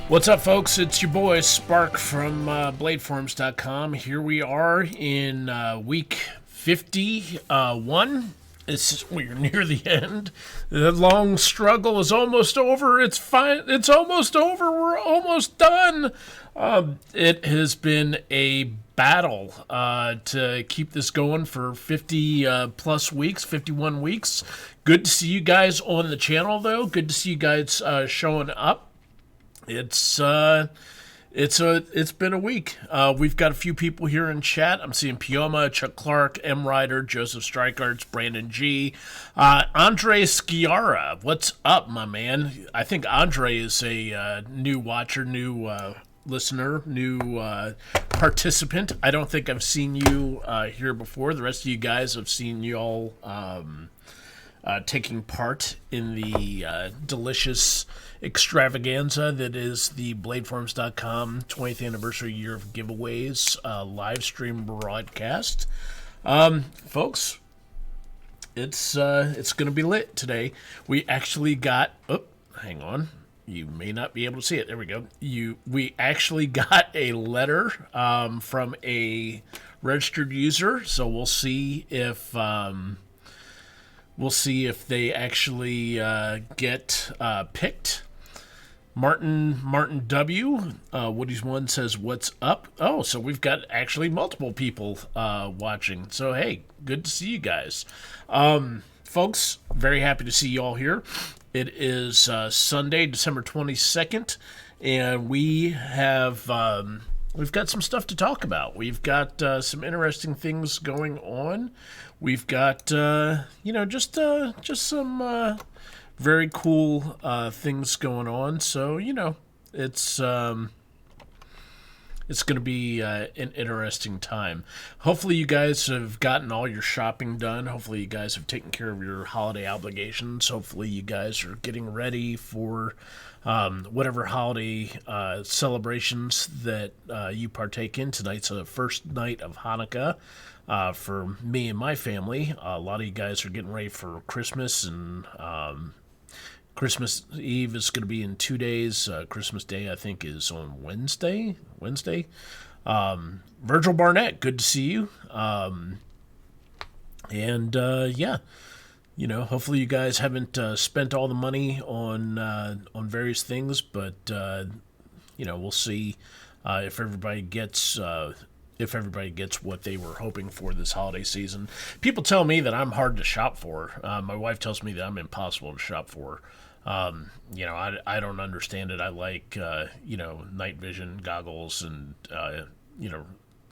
What's up, folks? It's your boy Spark from BladeForums.com. Here we are in week 51. We're near the end. The long struggle is almost over. It's fine. It's almost over. We're almost done. It has been a battle to keep this going for 50 plus weeks, 51 weeks. Good to see you guys on the channel, though. Good to see you guys showing up. It's been a week. We've got a few people here in chat. I'm seeing Pioma, Chuck Clark, M. Ryder, Joseph Streikarts, Brandon G, Andre Sciarra. What's up, my man? I think Andre is a new watcher, new listener, new participant. I don't think I've seen you here before. The rest of you guys have seen you all taking part in the delicious extravaganza that is the BladeForums.com 20th anniversary year of giveaways live stream broadcast. Folks, it's going to be lit today. We actually got, hang on. You may not be able to see it. There we go. We actually got a letter from a registered user, so we'll see if they actually get picked. Martin W. Woody's One says, "What's up?" Oh, so we've got actually multiple people watching. So hey, good to see you guys, folks. Very happy to see you all here. It is Sunday, December 22nd, and we've got some stuff to talk about. We've got some interesting things going on. We've got just some very cool things going on. So it's going to be an interesting time. Hopefully you guys have gotten all your shopping done. Hopefully you guys have taken care of your holiday obligations. Hopefully you guys are getting ready for whatever holiday celebrations that you partake in. Tonight's the first night of Hanukkah for me and my family. A lot of you guys are getting ready for Christmas, and Christmas Eve is going to be in 2 days. Christmas Day, I think, is on Wednesday. Virgil Barnett, good to see you. Hopefully you guys haven't spent all the money on various things, but we'll see if everybody gets what they were hoping for this holiday season. People tell me that I'm hard to shop for. My wife tells me that I'm impossible to shop for. I don't understand it. I like night vision goggles and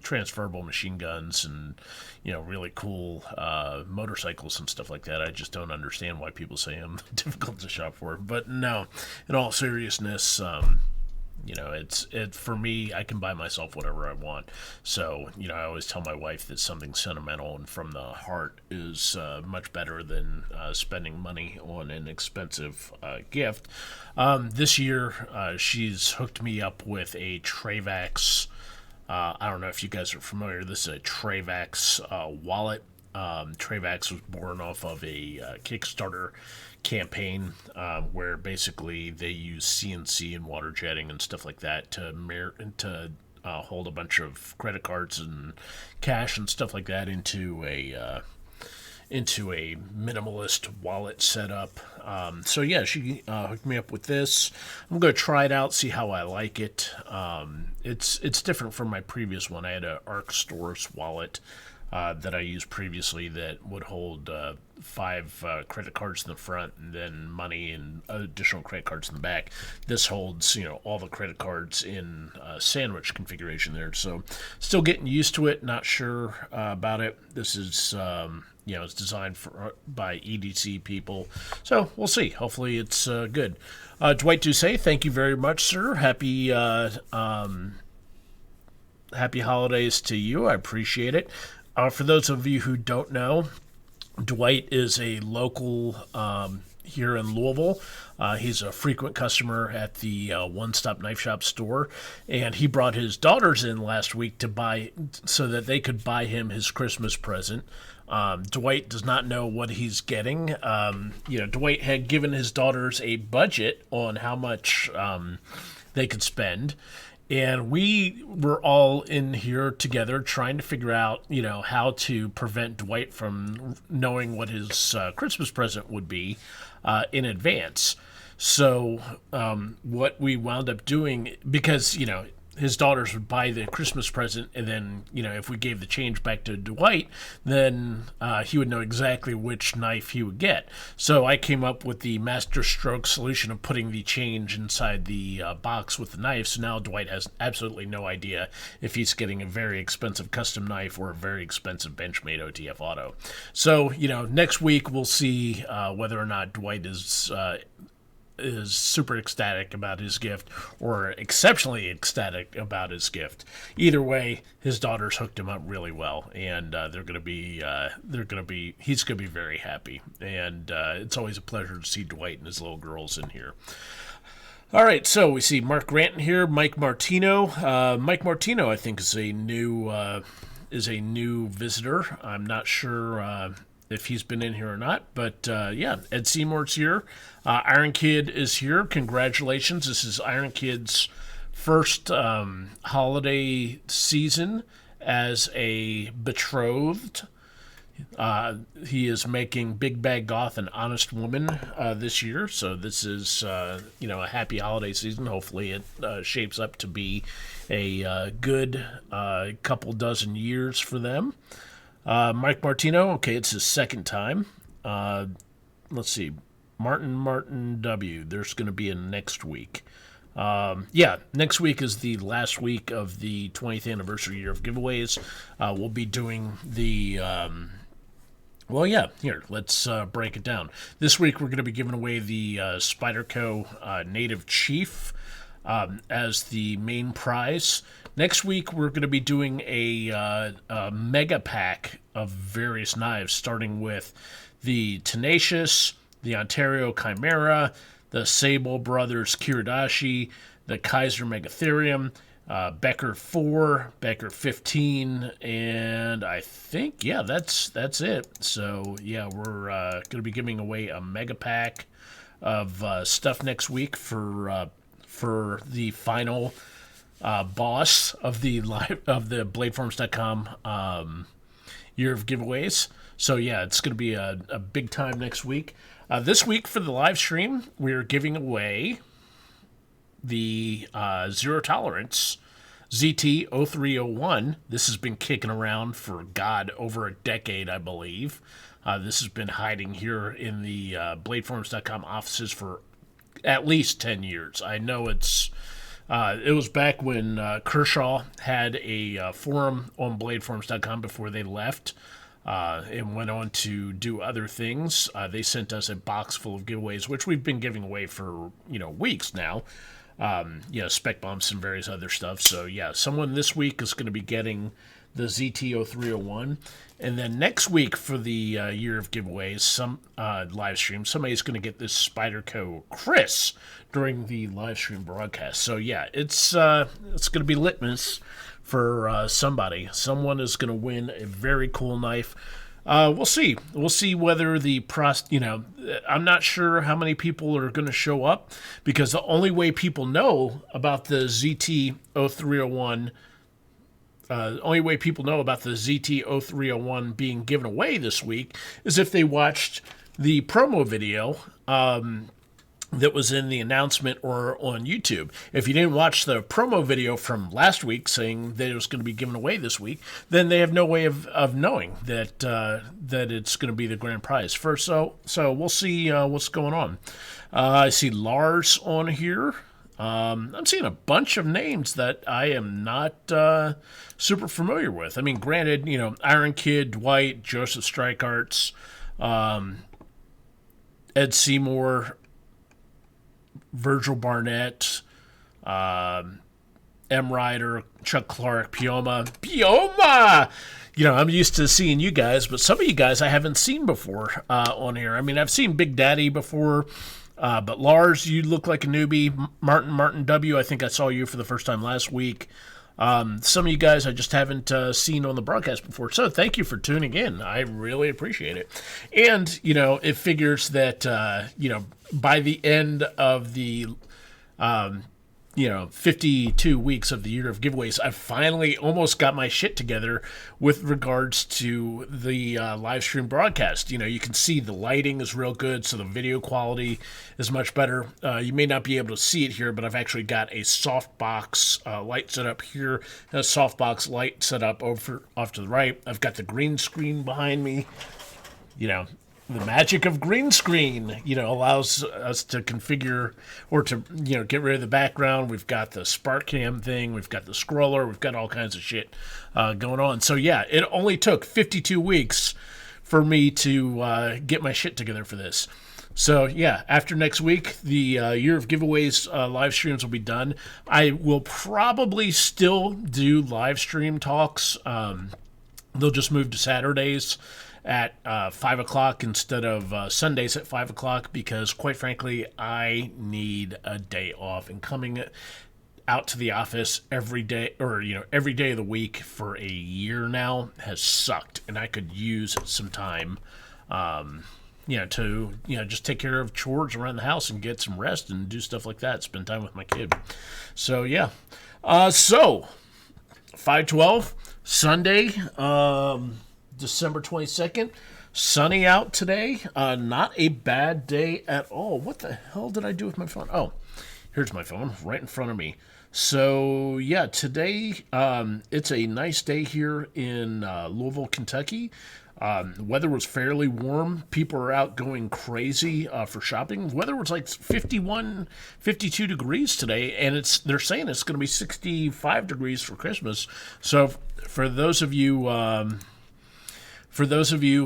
transferable machine guns and really cool motorcycles and stuff like that. I just don't understand why people say I'm difficult to shop for. But no, in all seriousness, it's for me. I can buy myself whatever I want. So I always tell my wife that something sentimental and from the heart is much better than spending money on an expensive gift. This year, she's hooked me up with a Trave Axe. I don't know if you guys are familiar. This is a Trave Axe wallet. Trave Axe was born off of a Kickstarter campaign where basically they use CNC and water jetting and stuff like that to hold a bunch of credit cards and cash and stuff like that into a minimalist wallet setup. She hooked me up with this. I'm going to try it out, see how I like it. It's different from my previous one. I had an Arc Stores wallet that I used previously that would hold 5 credit cards in the front and then money and additional credit cards in the back. This holds, all the credit cards in sandwich configuration there. So still getting used to it. Not sure about it. This is, it's designed by EDC people. So we'll see. Hopefully it's good. Dwight Doucet, thank you very much, sir. Happy holidays to you. I appreciate it. For those of you who don't know, Dwight is a local here in Louisville. He's a frequent customer at the One Stop Knife Shop store, and he brought his daughters in last week to buy so that they could buy him his Christmas present. Dwight does not know what he's getting. Dwight had given his daughters a budget on how much they could spend. And we were all in here together trying to figure out, how to prevent Dwight from knowing what his Christmas present would be in advance. So what we wound up doing, because, his daughters would buy the Christmas present, and then, if we gave the change back to Dwight, then he would know exactly which knife he would get. So I came up with the master stroke solution of putting the change inside the box with the knife. So now Dwight has absolutely no idea if he's getting a very expensive custom knife or a very expensive Benchmade OTF auto. So, next week we'll see whether or not Dwight is super ecstatic about his gift or exceptionally ecstatic about his gift. Either way, his daughters hooked him up really well, and he's going to be very happy. And it's always a pleasure to see Dwight and his little girls in here. All right, so we see Mark Grant here, Mike Martino. Mike Martino, I think, is a new visitor. I'm not sure if he's been in here or not, but Ed Seymour's here. Iron Kid is here. Congratulations. This is Iron Kid's first holiday season as a betrothed. He is making Big Bad Goth an honest woman this year, so this is a happy holiday season. Hopefully it shapes up to be a good couple dozen years for them. Mike Martino, okay, it's his second time. Let's see. Martin W. There's going to be a next week. Next week is the last week of the 20th anniversary year of giveaways. We'll be doing the... here, let's break it down. This week we're going to be giving away the Spyderco Native Chief as the main prize. Next week, we're going to be doing a mega pack of various knives, starting with the Tenacious, the Ontario Chimera, the Sable Brothers Kiradashi, the Kaiser Megatherium, Becker 4, Becker 15, and I think, that's it. So, we're going to be giving away a mega pack of stuff next week for the final boss of the bladeforms.com year of giveaways. So it's going to be a big time next week. This week for the live stream, we're giving away the Zero Tolerance ZT0301. This has been kicking around for over a decade, I believe. This has been hiding here in the bladeforms.com offices for at least 10 years. I know it was back when Kershaw had a forum on bladeforms.com before they left and went on to do other things. They sent us a box full of giveaways, which we've been giving away for weeks now. Spec bumps and various other stuff. So someone this week is going to be getting the ZT0301. And then next week for the year of giveaways, some live stream, somebody's going to get this Spyderco Chris during the live stream broadcast. So it's going to be litmus for somebody. Someone is going to win a very cool knife. We'll see. We'll see whether I'm not sure how many people are going to show up, because the only way people know about the ZT0301 being given away this week is if they watched the promo video that was in the announcement or on YouTube. If you didn't watch the promo video from last week saying that it was going to be given away this week, then they have no way of knowing that it's going to be the grand prize first. So we'll see what's going on. I see Lars on here. I'm seeing a bunch of names that I am not super familiar with. I mean, granted, Iron Kid, Dwight, Joseph Streikarts, Ed Seymour, Virgil Barnett, M. Ryder, Chuck Clark, Pioma! I'm used to seeing you guys, but some of you guys I haven't seen before on here. I mean, I've seen Big Daddy before, but Lars, you look like a newbie. Martin W., I think I saw you for the first time last week. Some of you guys I just haven't seen on the broadcast before, so thank you for tuning in. I really appreciate it. And, it figures that, by the end of the 52 weeks of the year of giveaways, I finally almost got my shit together with regards to the live stream broadcast. You can see the lighting is real good, so the video quality is much better. You may not be able to see it here, but I've actually got a softbox light set up here, and a softbox light set up off to the right. I've got the green screen behind me. The magic of green screen, allows us to configure or to, get rid of the background. We've got the spark cam thing. We've got the scroller. We've got all kinds of shit going on. So, yeah, it only took 52 weeks for me to get my shit together for this. So, yeah, after next week, the Year of Giveaways live streams will be done. I will probably still do live stream talks. They'll just move to Saturdays at 5 o'clock instead of Sundays at 5 o'clock because, quite frankly, I need a day off. And coming out to the office every day, or, every day of the week for a year now has sucked. And I could use some time, to, just take care of chores around the house and get some rest and do stuff like that. Spend time with my kid. So, yeah. So, 5/12, Sunday, December 22nd, sunny out today. Not a bad day at all. What the hell did I do with my phone? Oh, here's my phone right in front of me. So, yeah, today it's a nice day here in Louisville, Kentucky. The weather was fairly warm. People are out going crazy for shopping. The weather was like 51, 52 degrees today, and they're saying it's going to be 65 degrees for Christmas. So, for those of you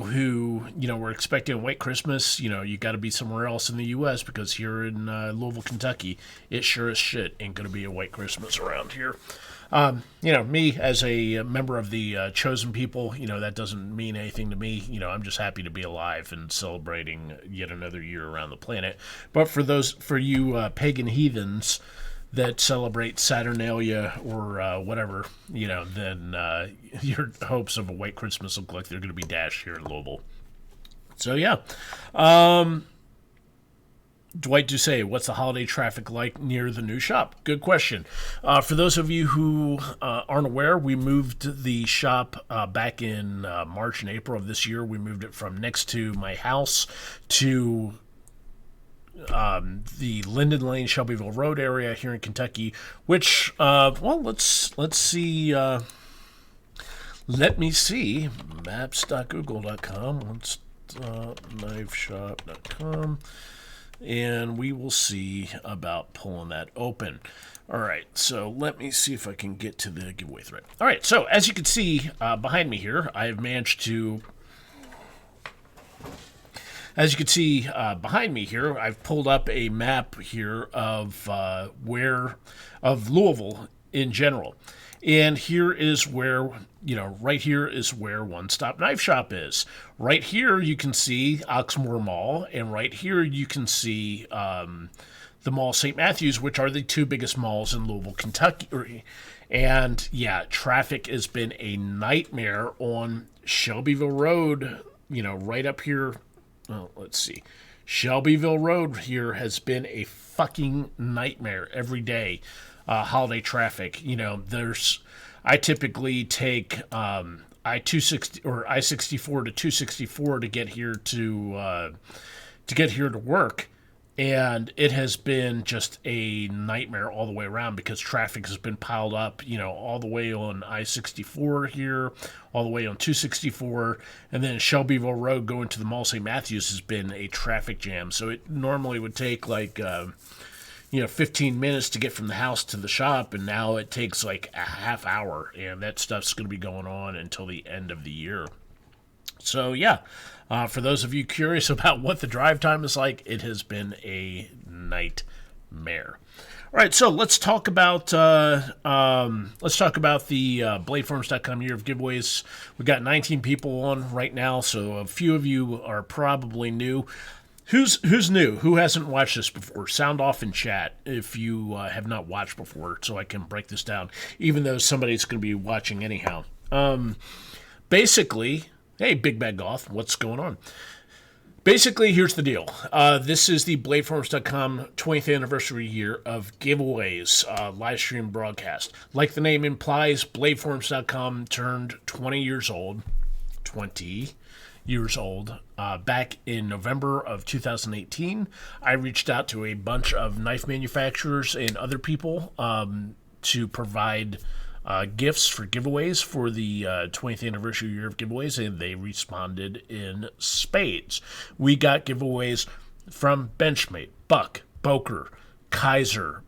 who, were expecting a white Christmas, you got to be somewhere else in the U.S. because here in Louisville, Kentucky, it sure as shit ain't going to be a white Christmas around here. Me as a member of the chosen people, that doesn't mean anything to me. I'm just happy to be alive and celebrating yet another year around the planet. But for you pagan heathens that celebrate Saturnalia or whatever, then your hopes of a white Christmas look like they're going to be dashed here in Louisville. So, yeah. Dwight Doucet, what's the holiday traffic like near the new shop? Good question. For those of you who aren't aware, we moved the shop back in March and April of this year. We moved it from next to my house to the Linden Lane, Shelbyville Road area here in Kentucky, which, let's see. Let me see. Maps.google.com. Let's knifeshop.com. And we will see about pulling that open. All right, so let me see if I can get to the giveaway thread. All right, so as you can see behind me here, I have managed to... As you can see behind me here, I've pulled up a map here of Louisville in general. And here is where, right here is where One Stop Knife Shop is. Right here you can see Oxmoor Mall, and right here you can see the Mall St. Matthews, which are the two biggest malls in Louisville, Kentucky. And, yeah, traffic has been a nightmare on Shelbyville Road, right up here. Well, let's see. Shelbyville Road here has been a fucking nightmare every day. Holiday traffic. I typically take I-260 or I-64 to 264 to get here to work, and it has been just a nightmare all the way around because traffic has been piled up, all the way on I-64 here, all the way on 264, and then Shelbyville Road going to the Mall St. Matthews has been a traffic jam. So it normally would take 15 minutes to get from the house to the shop, and now it takes like a half hour, and that stuff's going to be going on until the end of the year. So, yeah, for those of you curious about what the drive time is like, it has been a nightmare. All right, so let's talk about the BladeForms.com Year of Giveaways. We've got 19 people on right now, so a few of you are probably new. Who's new? Who hasn't watched this before? Sound off in chat if you have not watched before, so I can break this down, even though somebody's going to be watching anyhow. Basically, hey, Big Bad Goth, what's going on? Basically, here's the deal. This is the BladeForums.com 20th anniversary year of giveaways, live stream broadcast. Like the name implies, BladeForums.com turned 20 years old. Back in November of 2018. I reached out to a bunch of knife manufacturers and other people to provide gifts for giveaways for the 20th anniversary year of giveaways, and they responded in spades. We got giveaways from Benchmade, Buck, Boker, Kaiser,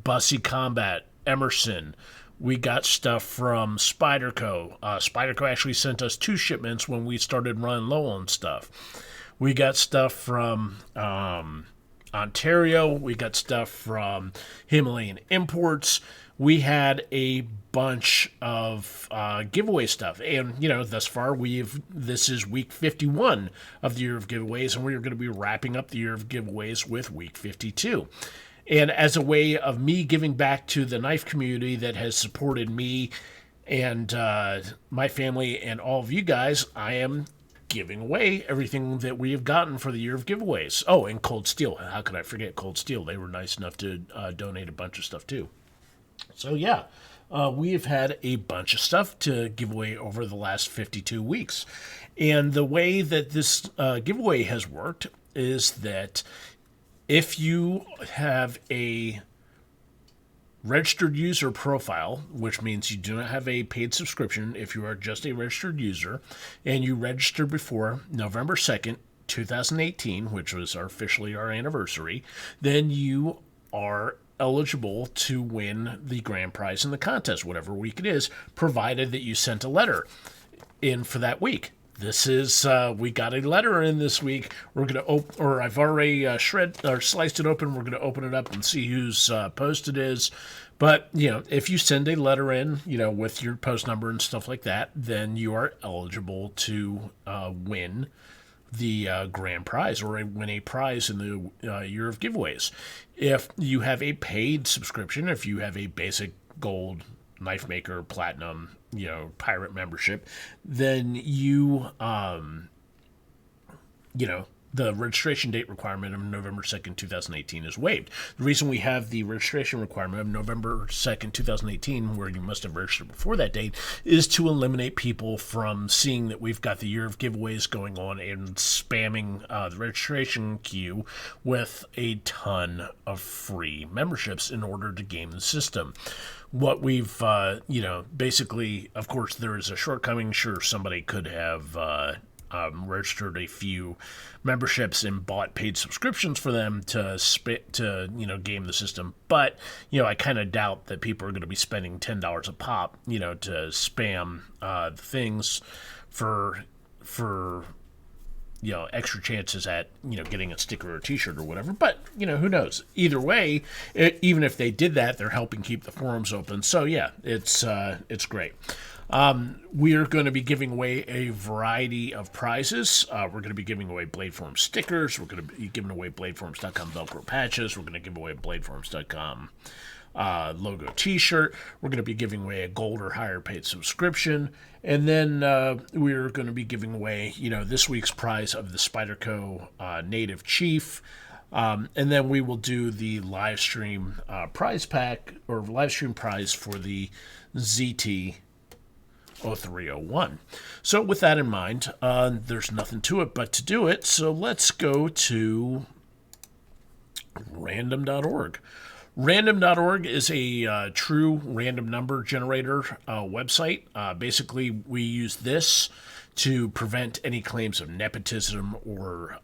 Bussy Combat, Emerson. We got stuff from Spyderco. Spyderco actually sent us 2 shipments when we started running low on stuff. We got stuff from Ontario. We got stuff from Himalayan Imports. We had a bunch of giveaway stuff. And, thus far, this is week 51 of the year of giveaways, and we're going to be wrapping up the year of giveaways with week 52. And as a way of me giving back to the knife community that has supported me and my family and all of you guys, I am giving away everything that we have gotten for the year of giveaways. Oh, and Cold Steel. How could I forget Cold Steel? They were nice enough to donate a bunch of stuff, too. So, yeah, we have had a bunch of stuff to give away over the last 52 weeks. And the way that this giveaway has worked is that if you have a registered user profile, which means you do not have a paid subscription, if you are just a registered user, and you registered before November 2nd, 2018, which was officially our anniversary, then you are eligible to win the grand prize in the contest, whatever week it is, provided that you sent a letter in for that week. This is, we got a letter in this week. We're going to I've already sliced it open. We're going to open it up and see whose post it is. But, if you send a letter in, with your post number and stuff like that, then you are eligible to win the grand prize, or win a prize in the year of giveaways. If you have a paid subscription, if you have a basic gold knife maker, platinum, pirate membership, then the registration date requirement of November 2nd, 2018 is waived. The reason we have the registration requirement of November 2nd, 2018, where you must have registered before that date, is to eliminate people from seeing that we've got the year of giveaways going on and spamming the registration queue with a ton of free memberships in order to game the system. What we've, basically, of course, there is a shortcoming. Sure, somebody could have registered a few memberships and bought paid subscriptions for them to game the system. But, I kind of doubt that people are going to be spending $10 a pop, to spam things for extra chances at, getting a sticker or a t-shirt or whatever. But, who knows? Either way, even if they did that, they're helping keep the forums open. So, yeah, it's great. We are going to be giving away a variety of prizes. We're going to be giving away BladeForums stickers. We're going to be giving away BladeForums.com Velcro patches. We're going to give away BladeForums.com logo t-shirt. We're going to be giving away a gold or higher paid subscription. And then we're going to be giving away, this week's prize of the Spyderco Native Chief. And then we will do the live stream prize pack, or live stream prize for the ZT 0301. So with that in mind, there's nothing to it but to do it. So let's go to random.org. Random.org is a true random number generator website. Basically, we use this to prevent any claims of nepotism or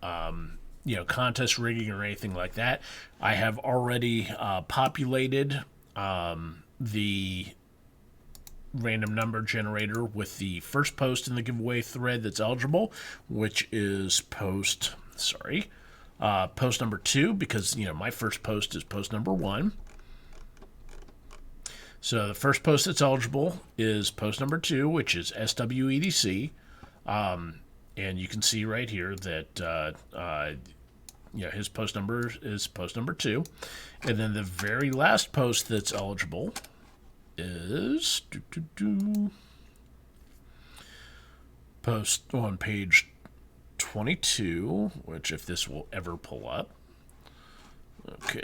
contest rigging or anything like that. I have already populated the random number generator with the first post in the giveaway thread that's eligible, which is post number 2, because my first post is post number 1. So the first post that's eligible is post number 2, which is SWEDC, and you can see right here that his post number is post number 2, and then the very last post that's eligible is post on page 22, which if this will ever pull up. Okay.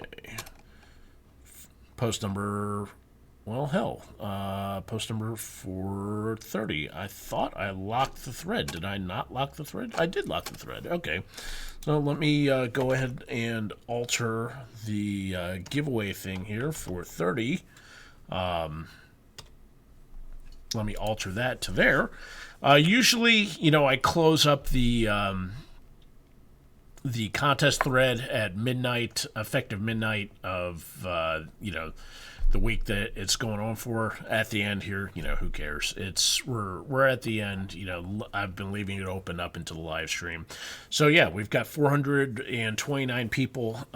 Post number, well, hell, post number 430. I thought I locked the thread. Did I not lock the thread? I did lock the thread. Okay. So let me go ahead and alter the giveaway thing here for 30. Let me alter that to there. Usually, you know, I close up the contest thread at midnight, effective midnight of, you know, the week that it's going on for. At the end here, you know, who cares? We're at the end. You know, I've been leaving it open up into the live stream. So yeah, we've got 429 people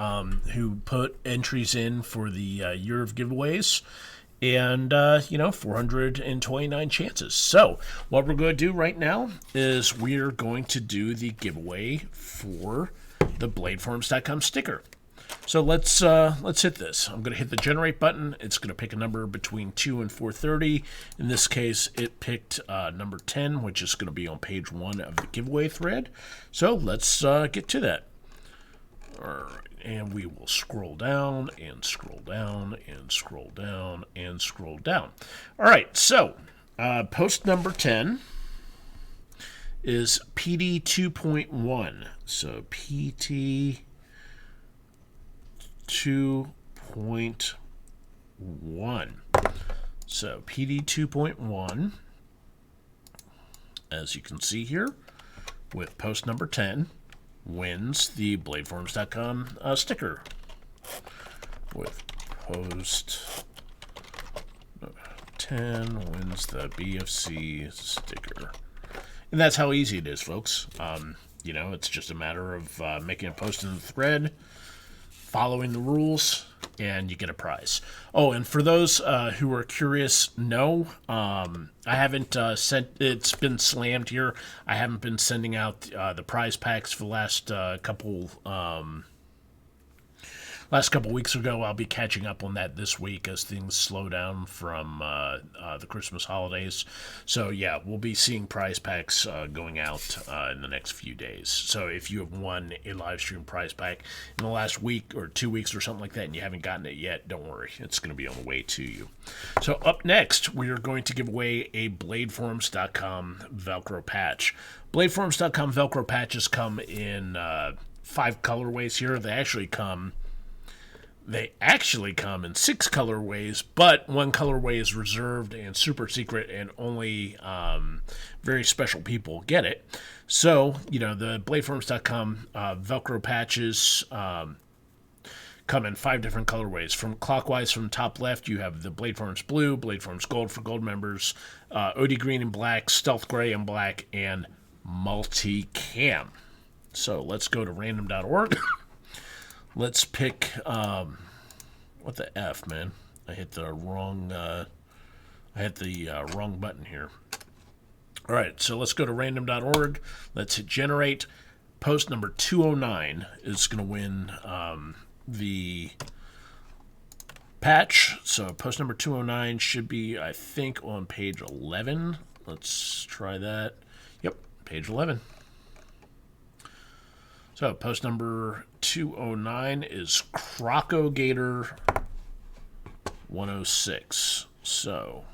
who put entries in for the year of giveaways. And, you know, 429 chances. So what we're going to do right now is we're going to do the giveaway for the bladeforums.com sticker. So let's hit this. I'm going to hit the generate button. It's going to pick a number between 2 and 430. In this case, it picked number 10, which is going to be on page 1 of the giveaway thread. So let's get to that. All right. And we will scroll down and scroll down and scroll down and scroll down. All right, so post number 10 is PT2.1. So PT2.1. So PT2.1, as you can see here, with post number 10, wins the bladeforums.com sticker with post 10 wins the BFC sticker. And that's how easy it is, folks. You know, it's just a matter of making a post in the thread, following the rules, and you get a prize. Oh, and for those who are curious, no, I haven't sent. It's been slammed here. I haven't been sending out the prize packs for the last couple weeks ago. I'll be catching up on that this week as things slow down from the Christmas holidays. So yeah, we'll be seeing prize packs going out in the next few days. So if you have won a live stream prize pack in the last week or 2 weeks or something like that and you haven't gotten it yet, don't worry. It's going to be on the way to you. So up next, we are going to give away a bladeforums.com Velcro patch. Bladeforums.com Velcro patches come in 5 colorways here. They actually come in 6 colorways, but one colorway is reserved and super secret, and only very special people get it. So, you know, the bladeforums.com Velcro patches come in 5 different colorways. From clockwise, from top left, you have the Bladeforums Blue, Bladeforums Gold for gold members, OD Green and Black, Stealth Gray and Black, and Multicam. So let's go to random.org. Let's pick, what the F, man? I hit the wrong, wrong button here. All right, so let's go to random.org. Let's hit generate. Post number 209 is going to win the patch. So post number 209 should be, I think, on page 11. Let's try that. Yep, page 11. So post number 209 is Crocogator 106. So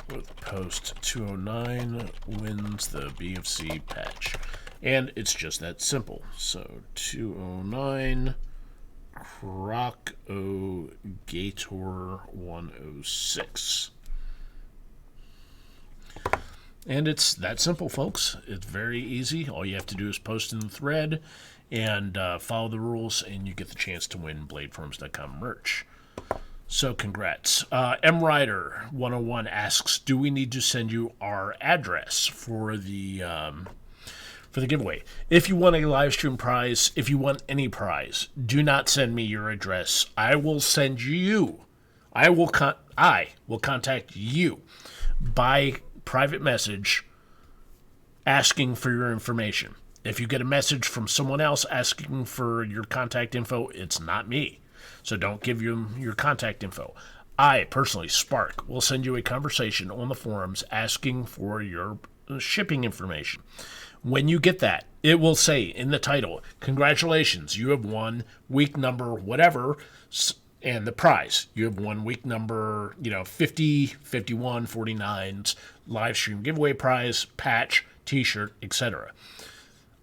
with post 209 wins the BFC patch. And it's just that simple. So 209 Crocogator 106. And it's that simple, folks. It's very easy. All you have to do is post in the thread and follow the rules, and you get the chance to win bladeforums.com merch. So congrats. M. Rider 101 asks, do we need to send you our address for the giveaway? If you want a live stream prize, if you want any prize, do not send me your address. I will send you. I will contact you by private message asking for your information. If you get a message from someone else asking for your contact info, it's not me. So don't give them your contact info. I personally, Spark, will send you a conversation on the forums asking for your shipping information. When you get that, it will say in the title, congratulations, you have won week number whatever, and the prize. You have won week number, 50, 51, 49's live stream giveaway prize, patch, t-shirt, etc.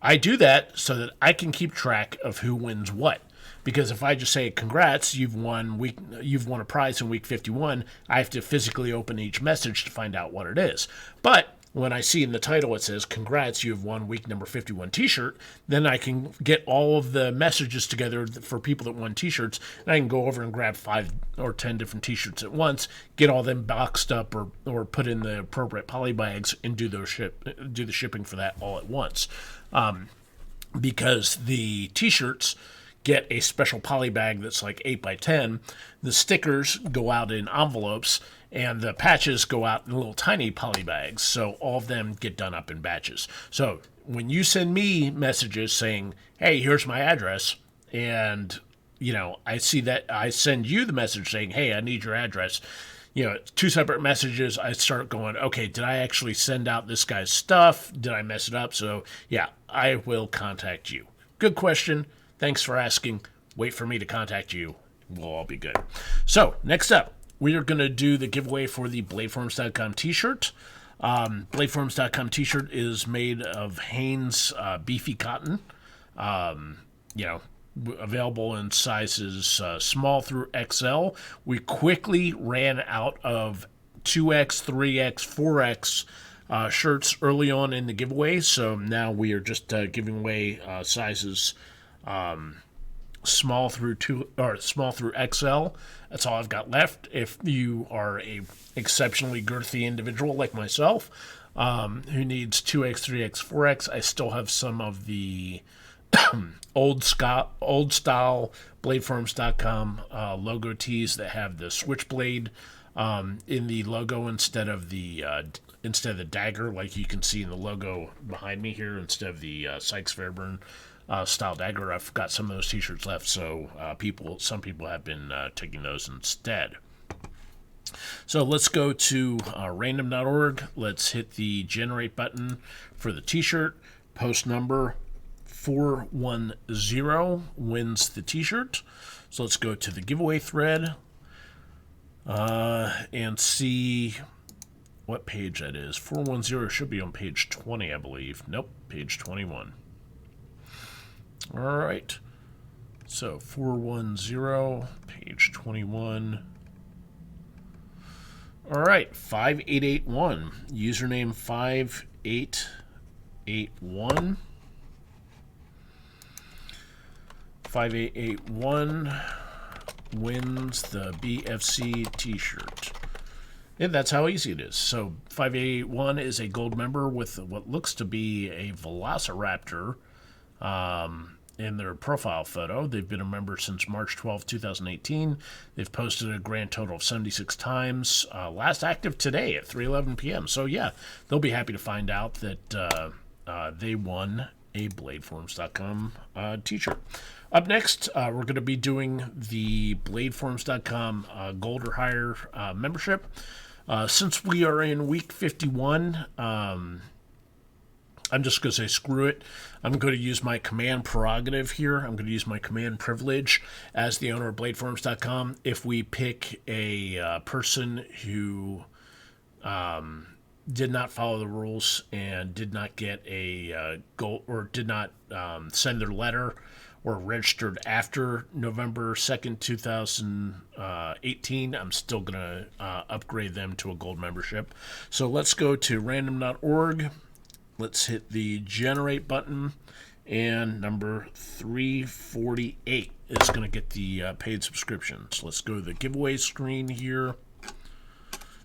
I do that so that I can keep track of who wins what. Because if I just say congrats, you've won a prize in week 51, I have to physically open each message to find out what it is. But when I see in the title it says congrats, you have won week number 51 t-shirt, then I can get all of the messages together for people that won t-shirts, and I can go over and grab 5 or 10 different t-shirts at once, get all them boxed up or put in the appropriate poly bags and do the shipping for that all at once. Because the t-shirts get a special poly bag that's like 8x10. The stickers go out in envelopes, and the patches go out in little tiny poly bags. So all of them get done up in batches. So when you send me messages saying, hey, here's my address, and I see that, I send you the message saying, hey, I need your address. 2 separate messages. I start going, okay, did I actually send out this guy's stuff? Did I mess it up? So yeah, I will contact you. Good question. Thanks for asking. Wait for me to contact you. We'll all be good. So next up, we are going to do the giveaway for the BladeForums.com t-shirt. BladeForums.com t-shirt is made of Hanes beefy cotton. Available in sizes small through XL. We quickly ran out of 2X, 3X, 4X shirts early on in the giveaway, so now we are just giving away sizes small through XL. That's all I've got left. If you are a exceptionally girthy individual like myself who needs 2X, 3X, 4X, I still have some of the old style BladeForums.com logo tees that have the switchblade in the logo instead of the dagger, like you can see in the logo behind me here, instead of the Sykes Fairburn style dagger. I've got some of those t-shirts left, so some people have been taking those instead. So let's go to random.org. Let's hit the generate button for the t-shirt. Post number 410 wins the t-shirt. So let's go to the giveaway thread and see what page that is. 410 should be on page 20, I believe. Nope, page 21. All right. So 410, page 21. All right, 5881. Username 5881. 5881 wins the BFC t-shirt. And that's how easy it is. So 5881 is a gold member with what looks to be a Velociraptor in their profile photo. They've been a member since March 12, 2018. They've posted a grand total of 76 times. Last active today at 3:11 p.m. So yeah, they'll be happy to find out that they won a BladeForums.com t-shirt. Up next, we're going to be doing the BladeForums.com Gold or Higher membership. Since we are in week 51, I'm just going to say screw it. I'm going to use my command prerogative here. I'm going to use my command privilege as the owner of BladeForums.com. If we pick a person who did not follow the rules and did not get a gold, or did not send their letter or registered after November 2nd, 2018, I'm still going to upgrade them to a gold membership. So let's go to random.org. Let's hit the generate button, and number 348 is going to get the paid subscriptions. Let's go to the giveaway screen here.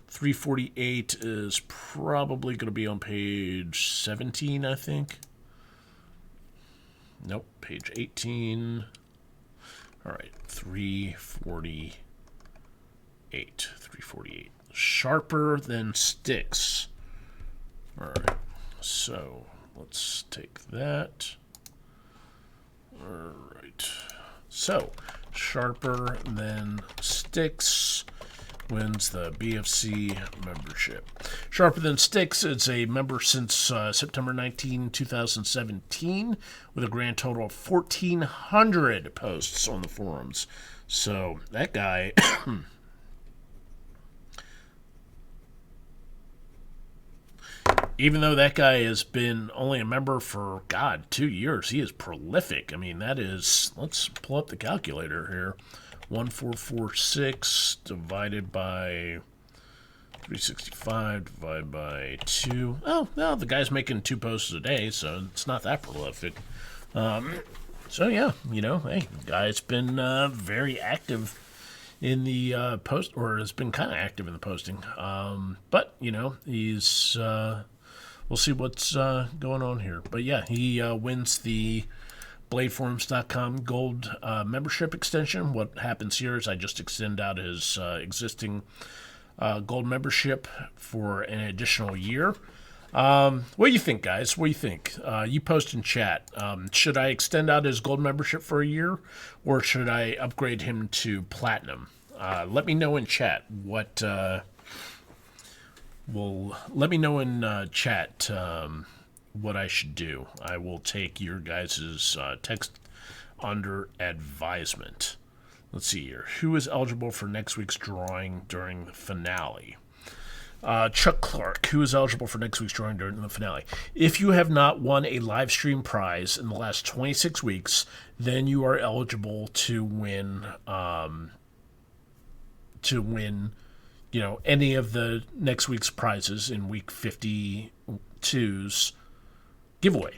348 is probably going to be on page 17, I think. Nope, page 18. All right, 348. 348. Sharper than sticks. All right, so let's take that. All right, so sharper than sticks wins the BFC membership. Sharper Than Sticks is a member since September 19, 2017, with a grand total of 1,400 posts on the forums. So that guy... Even though that guy has been only a member for, 2 years, he is prolific. I mean, that is... Let's pull up the calculator here. 1446 divided by 365 divided by 2. Oh, no, the guy's making 2 posts a day, so it's not that prolific. So, yeah, hey, the guy's been very active in the post, or has been kind of active in the posting. But, he's... we'll see what's going on here. But, yeah, he wins the BladeForums.com gold membership extension. What happens here is I just extend out his existing gold membership for an additional year. What do you think, guys? What do you think? You post in chat. Should I extend out his gold membership for a year, or should I upgrade him to platinum? Let me know in chat what... let me know in chat what I should do. I will take your guys' text under advisement. Let's see here. Who is eligible for next week's drawing during the finale? Chuck Clark, who is eligible for next week's drawing during the finale? If you have not won a live stream prize in the last 26 weeks, then you are eligible to win any of the next week's prizes in week 52's giveaway.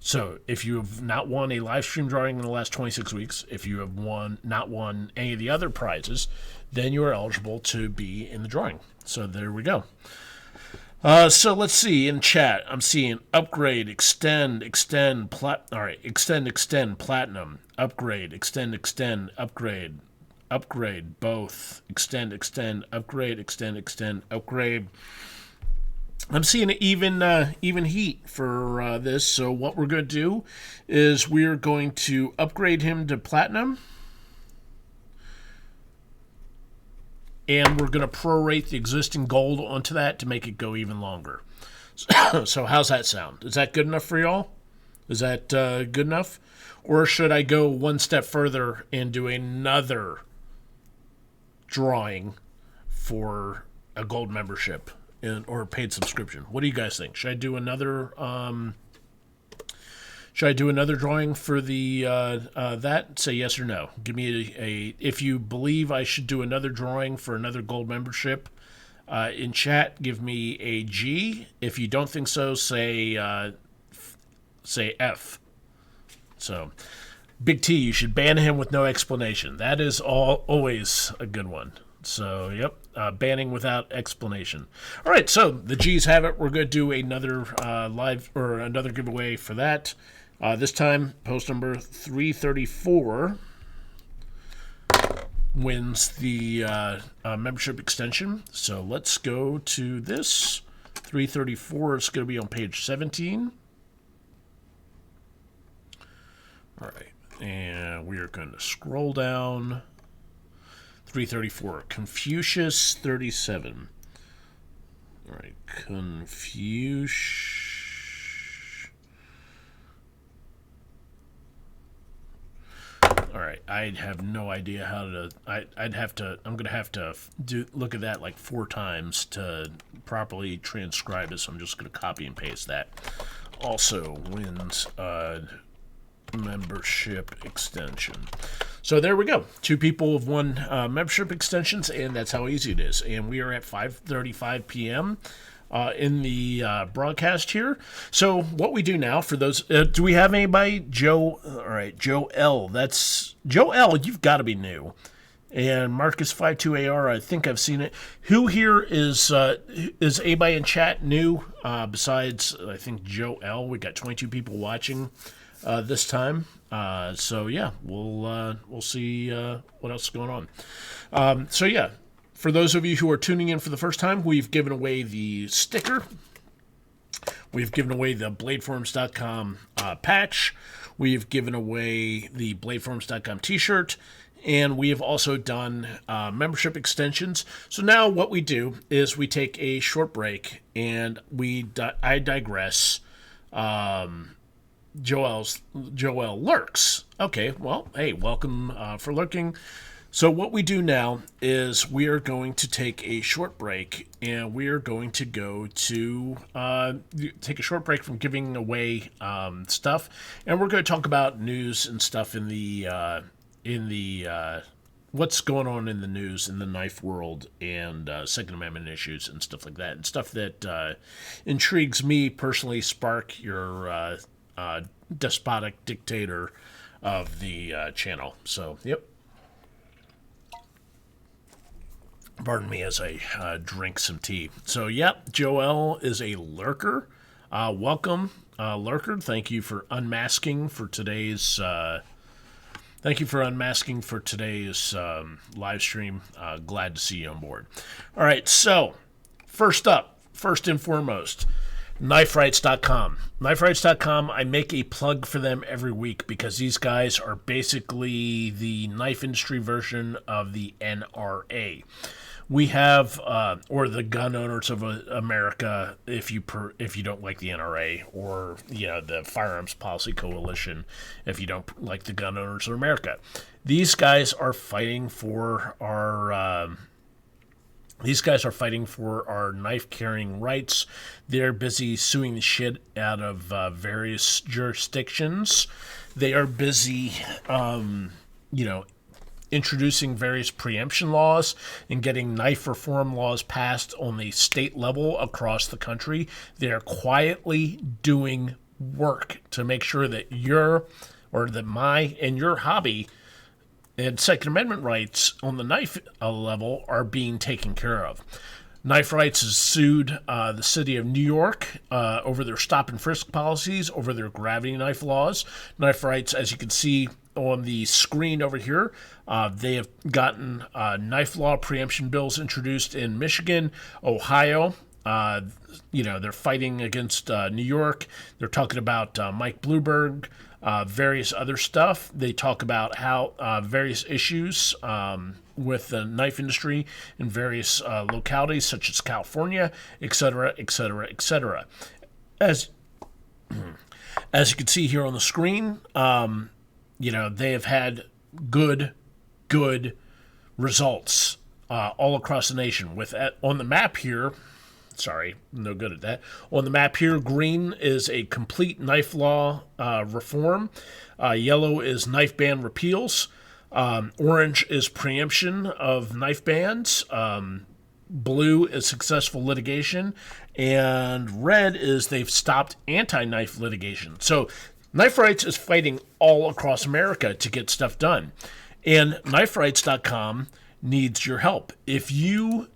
So if you have not won a live stream drawing in the last 26 weeks, if you have not won any of the other prizes, then you are eligible to be in the drawing. So there we go. So let's see in chat. I'm seeing upgrade, extend, platinum, upgrade, extend, upgrade, both, extend, upgrade, upgrade. I'm seeing an even heat for this. So what we're going to do is we're going to upgrade him to platinum, and we're going to prorate the existing gold onto that to make it go even longer. So how's that sound? Is that good enough for y'all? Is that good enough? Or should I go one step further and do another drawing for a gold membership or a paid subscription? What do you guys think? Should I do another drawing for the that? Say yes or no. Give me a if you believe I should do another drawing for another gold membership in chat. Give me a G. If you don't think so, say F. So Big T, you should ban him with no explanation. That is always a good one. So, yep, banning without explanation. All right, so the G's have it. We're going to do another live or another giveaway for that. This time, post number 334 wins the membership extension. So let's go to this. 334 is going to be on page 17. All right, and we are going to scroll down. 334, Confucius 37. All right, All right, I have no idea how to. I'm gonna have to look at that like 4 times to properly transcribe it. So I'm just gonna copy and paste that. Also wins membership extension. So there we go. 2 people have won membership extensions, and that's how easy it is. And we are at 5:35 p.m. In the broadcast here. So what we do now for those, do we have anybody? Joe, all right, Joe L. That's Joe L. You've got to be new. And Marcus52AR, I think I've seen it. Who here is anybody in chat new? Besides, I think Joe L. We got 22 people watching this time. So yeah, we'll see what else is going on. So yeah. For those of you who are tuning in for the first time, we've given away the sticker. We've given away the BladeForums.com patch. We've given away the BladeForums.com T-shirt. And we have also done membership extensions. So now what we do is we take a short break and I digress. Joel lurks. Okay, well, hey, welcome for lurking. So what we do now is we are going to take a short break, and we are going to go to take a short break from giving away stuff, and we're going to talk about news and stuff in the what's going on in the news in the knife world and Second Amendment issues and stuff like that, and stuff that intrigues me personally. Spark, your despotic dictator of the channel. So, yep. Pardon me as I drink some tea. So, yep, Joel is a lurker. Welcome, lurker. Thank you for unmasking for today's. Live stream. Glad to see you on board. All right, so first and foremost, kniferights.com. Kniferights.com, I make a plug for them every week because these guys are basically the knife industry version of the NRA. We have, or the Gun Owners of America, if you don't like the NRA, or the Firearms Policy Coalition, if you don't like the Gun Owners of America. These guys are fighting for our. These guys are fighting for our knife carrying rights. They're busy suing the shit out of various jurisdictions. They are busy, introducing various preemption laws and getting knife reform laws passed on the state level across the country. They are quietly doing work to make sure that your hobby and Second Amendment rights on the knife level are being taken care of. Knife Rights has sued the city of New York over their stop and frisk policies, over their gravity knife laws. Knife Rights, as you can see on the screen over here, they have gotten knife law preemption bills introduced in Michigan, Ohio. They're fighting against New York. They're talking about Mike Bloomberg, various other stuff. They talk about how various issues with the knife industry in various localities, such as California, etc., etc., etc. As you can see here on the screen, they have had good results all across the nation. On the map here, sorry, no good at that. On the map here, green is a complete knife law reform. Yellow is knife ban repeals. Orange is preemption of knife bans. Blue is successful litigation. And red is they've stopped anti-knife litigation. So Knife Rights is fighting all across America to get stuff done. And kniferights.com needs your help. If you,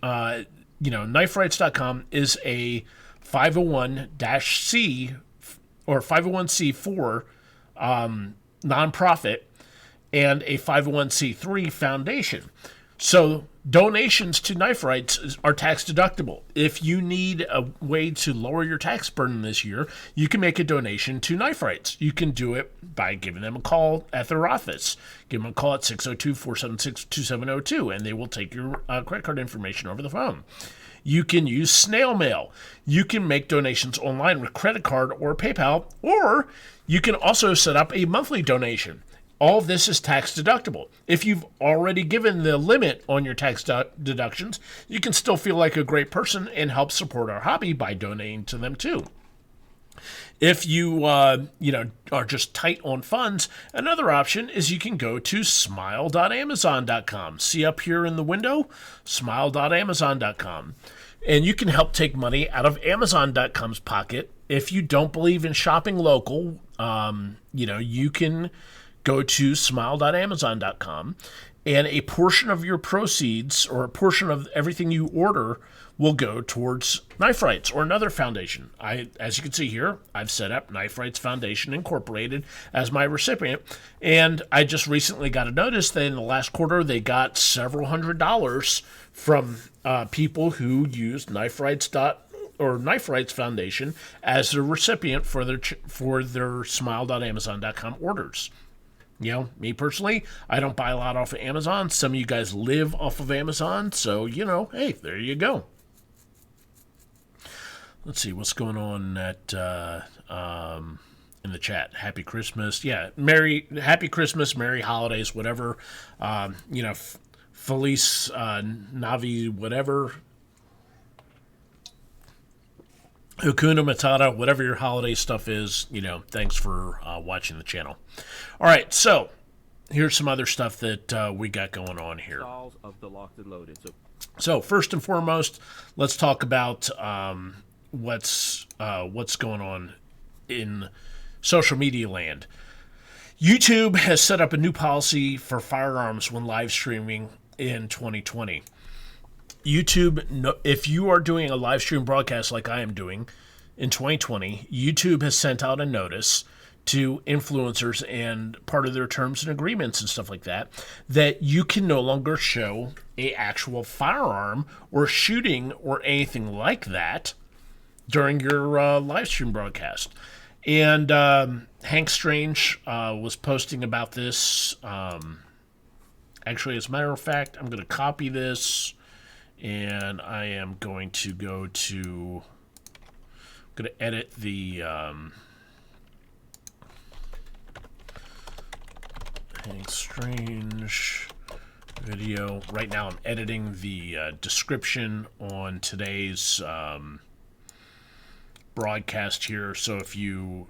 kniferights.com is a 501-C or 501c4 nonprofit and a 501c3 foundation. So donations to Knife Rights are tax deductible. If you need a way to lower your tax burden this year, you can make a donation to Knife Rights. You can do it by giving them a call at their office. Give them a call at 602-476-2702, and they will take your credit card information over the phone. You can use snail mail. You can make donations online with credit card or PayPal, or you can also set up a monthly donation. All of this is tax deductible. If you've already given the limit on your tax deductions, you can still feel like a great person and help support our hobby by donating to them too. If you are just tight on funds, another option is you can go to smile.amazon.com. See up here in the window, smile.amazon.com. And you can help take money out of Amazon.com's pocket. If you don't believe in shopping local, you can go to smile.amazon.com, and a portion of your proceeds or a portion of everything you order will go towards Knife Rights or another foundation. As you can see here, I've set up Knife Rights Foundation Incorporated as my recipient, and I just recently got a notice that in the last quarter they got several $100s from people who used Knife Rights Foundation as their recipient for their smile.amazon.com orders. You know, me personally, I don't buy a lot off of Amazon. Some of you guys live off of Amazon, so, you know, hey, there you go. Let's see what's going on at in the chat. Happy Christmas. Yeah, Happy Christmas, Merry Holidays, whatever. You know, Feliz Navi, whatever. Hakuna Matata, whatever your holiday stuff is, you know, thanks for watching the channel. All right, so here's some other stuff that we got going on here. So first and foremost, let's talk about what's going on in social media land. YouTube has set up a new policy for firearms when live streaming in 2020. YouTube, if you are doing a live stream broadcast like I am doing in 2020, YouTube has sent out a notice to influencers and part of their terms and agreements and stuff like that, that you can no longer show a actual firearm or shooting or anything like that during your live stream broadcast. And Hank Strange was posting about this. Actually, as a matter of fact, I'm going to copy this. And I am going to I'm going to edit the Hank Strange video. Right now I'm editing the description on today's broadcast here. So if you,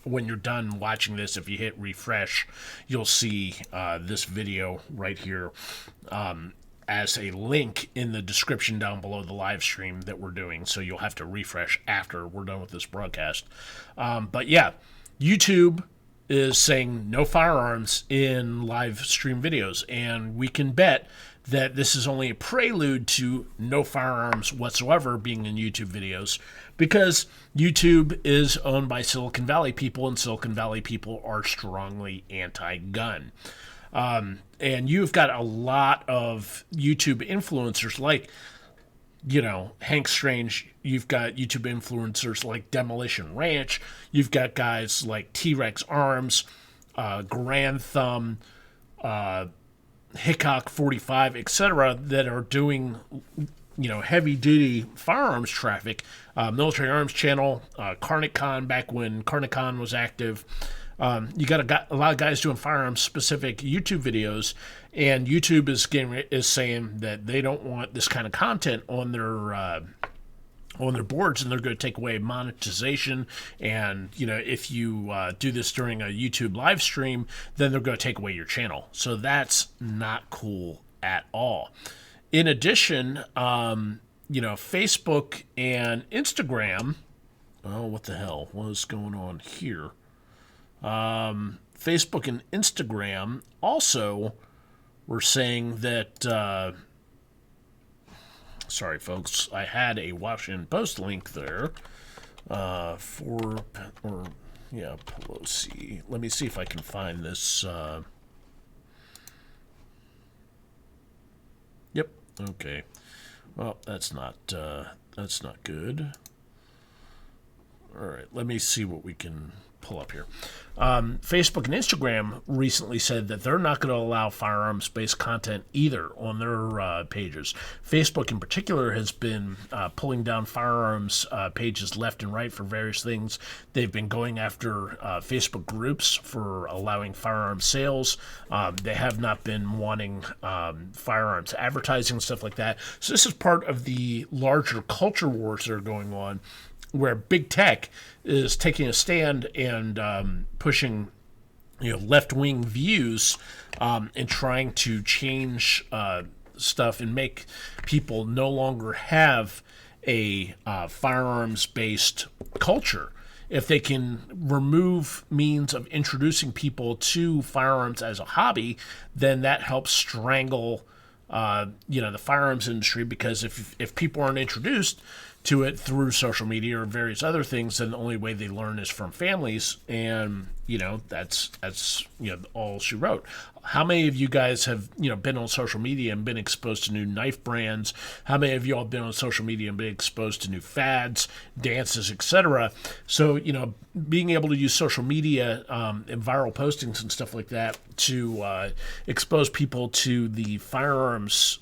when you're done watching this, if you hit refresh, you'll see this video right here. As a link in the description down below the live stream that we're doing. So you'll have to refresh after we're done with this broadcast. But yeah, YouTube is saying no firearms in live stream videos. And we can bet that this is only a prelude to no firearms whatsoever being in YouTube videos, because YouTube is owned by Silicon Valley people, and Silicon Valley people are strongly anti-gun. And you've got a lot of YouTube influencers like, you know, Hank Strange. You've got YouTube influencers like Demolition Ranch. You've got guys like T-Rex Arms, Grand Thumb, Hickok 45, etc. that are doing, you know, heavy-duty firearms traffic. Military Arms Channel, Carnicon, back when Carnicon was active. You got a lot of guys doing firearms-specific YouTube videos, and YouTube is saying that they don't want this kind of content on their boards, and they're going to take away monetization. And you know, if you do this during a YouTube live stream, then they're going to take away your channel. So that's not cool at all. In addition, you know, Facebook and Instagram. Oh, what the hell? What is going on here? Facebook and Instagram also were saying that, sorry folks, I had a Washington Post link there, Pelosi. Let me see if I can find this, yep, okay. Well, that's not good. All right, let me see what we can pull up here. Facebook and Instagram recently said that they're not going to allow firearms-based content either on their pages. Facebook in particular has been pulling down firearms pages left and right for various things. They've been going after Facebook groups for allowing firearm sales. They have not been wanting firearms advertising, stuff like that. So this is part of the larger culture wars that are going on, where big tech is taking a stand and pushing, you know, left-wing views and trying to change stuff and make people no longer have a firearms-based culture. If they can remove means of introducing people to firearms as a hobby, then that helps strangle, you know, the firearms industry, because if people aren't introduced to it through social media or various other things, then the only way they learn is from families. And, that's all she wrote. How many of you guys have, been on social media and been exposed to new knife brands? How many of you all been on social media and been exposed to new fads, dances, etc.? So, being able to use social media and viral postings and stuff like that to expose people to the firearms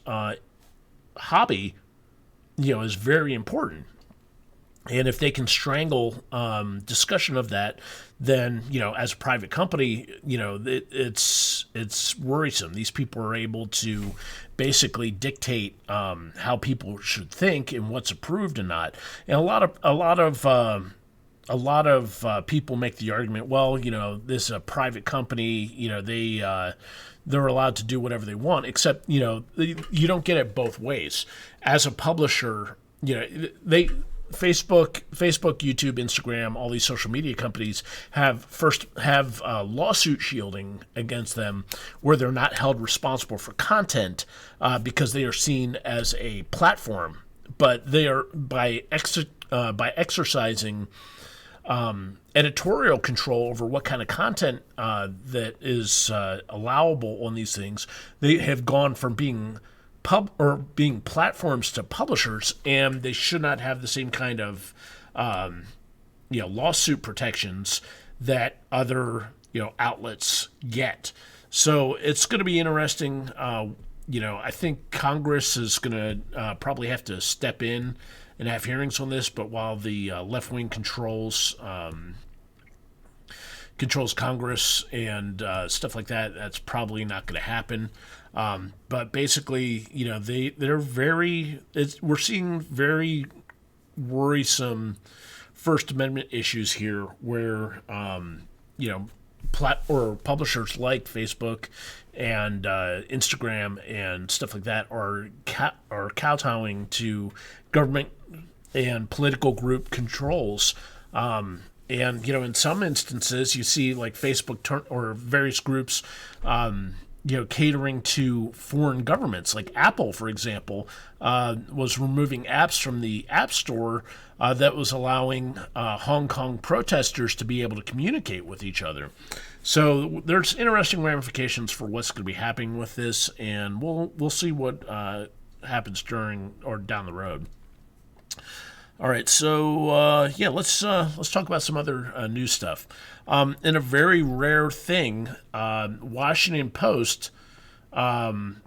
hobby, is very important. And if they can strangle discussion of that, then, as a private company, it's worrisome. These people are able to basically dictate how people should think and what's approved and not. And a lot of people make the argument, well, this is a private company, they're allowed to do whatever they want, except, you don't get it both ways. As a publisher, Facebook, YouTube, Instagram, all these social media companies have lawsuit shielding against them where they're not held responsible for content because they are seen as a platform. But they are, by exercising editorial control over what kind of content that is allowable on these things, they have gone from being being platforms to publishers, and they should not have the same kind of lawsuit protections that other outlets get. So it's going to be interesting. I think Congress is going to probably have to step in and have hearings on this, but while the left wing controls Congress and stuff like that, that's probably not going to happen. But basically, we're seeing very worrisome First Amendment issues here where, publishers like Facebook and Instagram and stuff like that are kowtowing to government and political group controls. And, in some instances, you see like Facebook or various groups, catering to foreign governments. Like Apple, for example, was removing apps from the App Store that was allowing Hong Kong protesters to be able to communicate with each other. So there's interesting ramifications for what's going to be happening with this, and we'll see what happens during or down the road. All right, so let's talk about some other news stuff. In a very rare thing, Washington Post, gave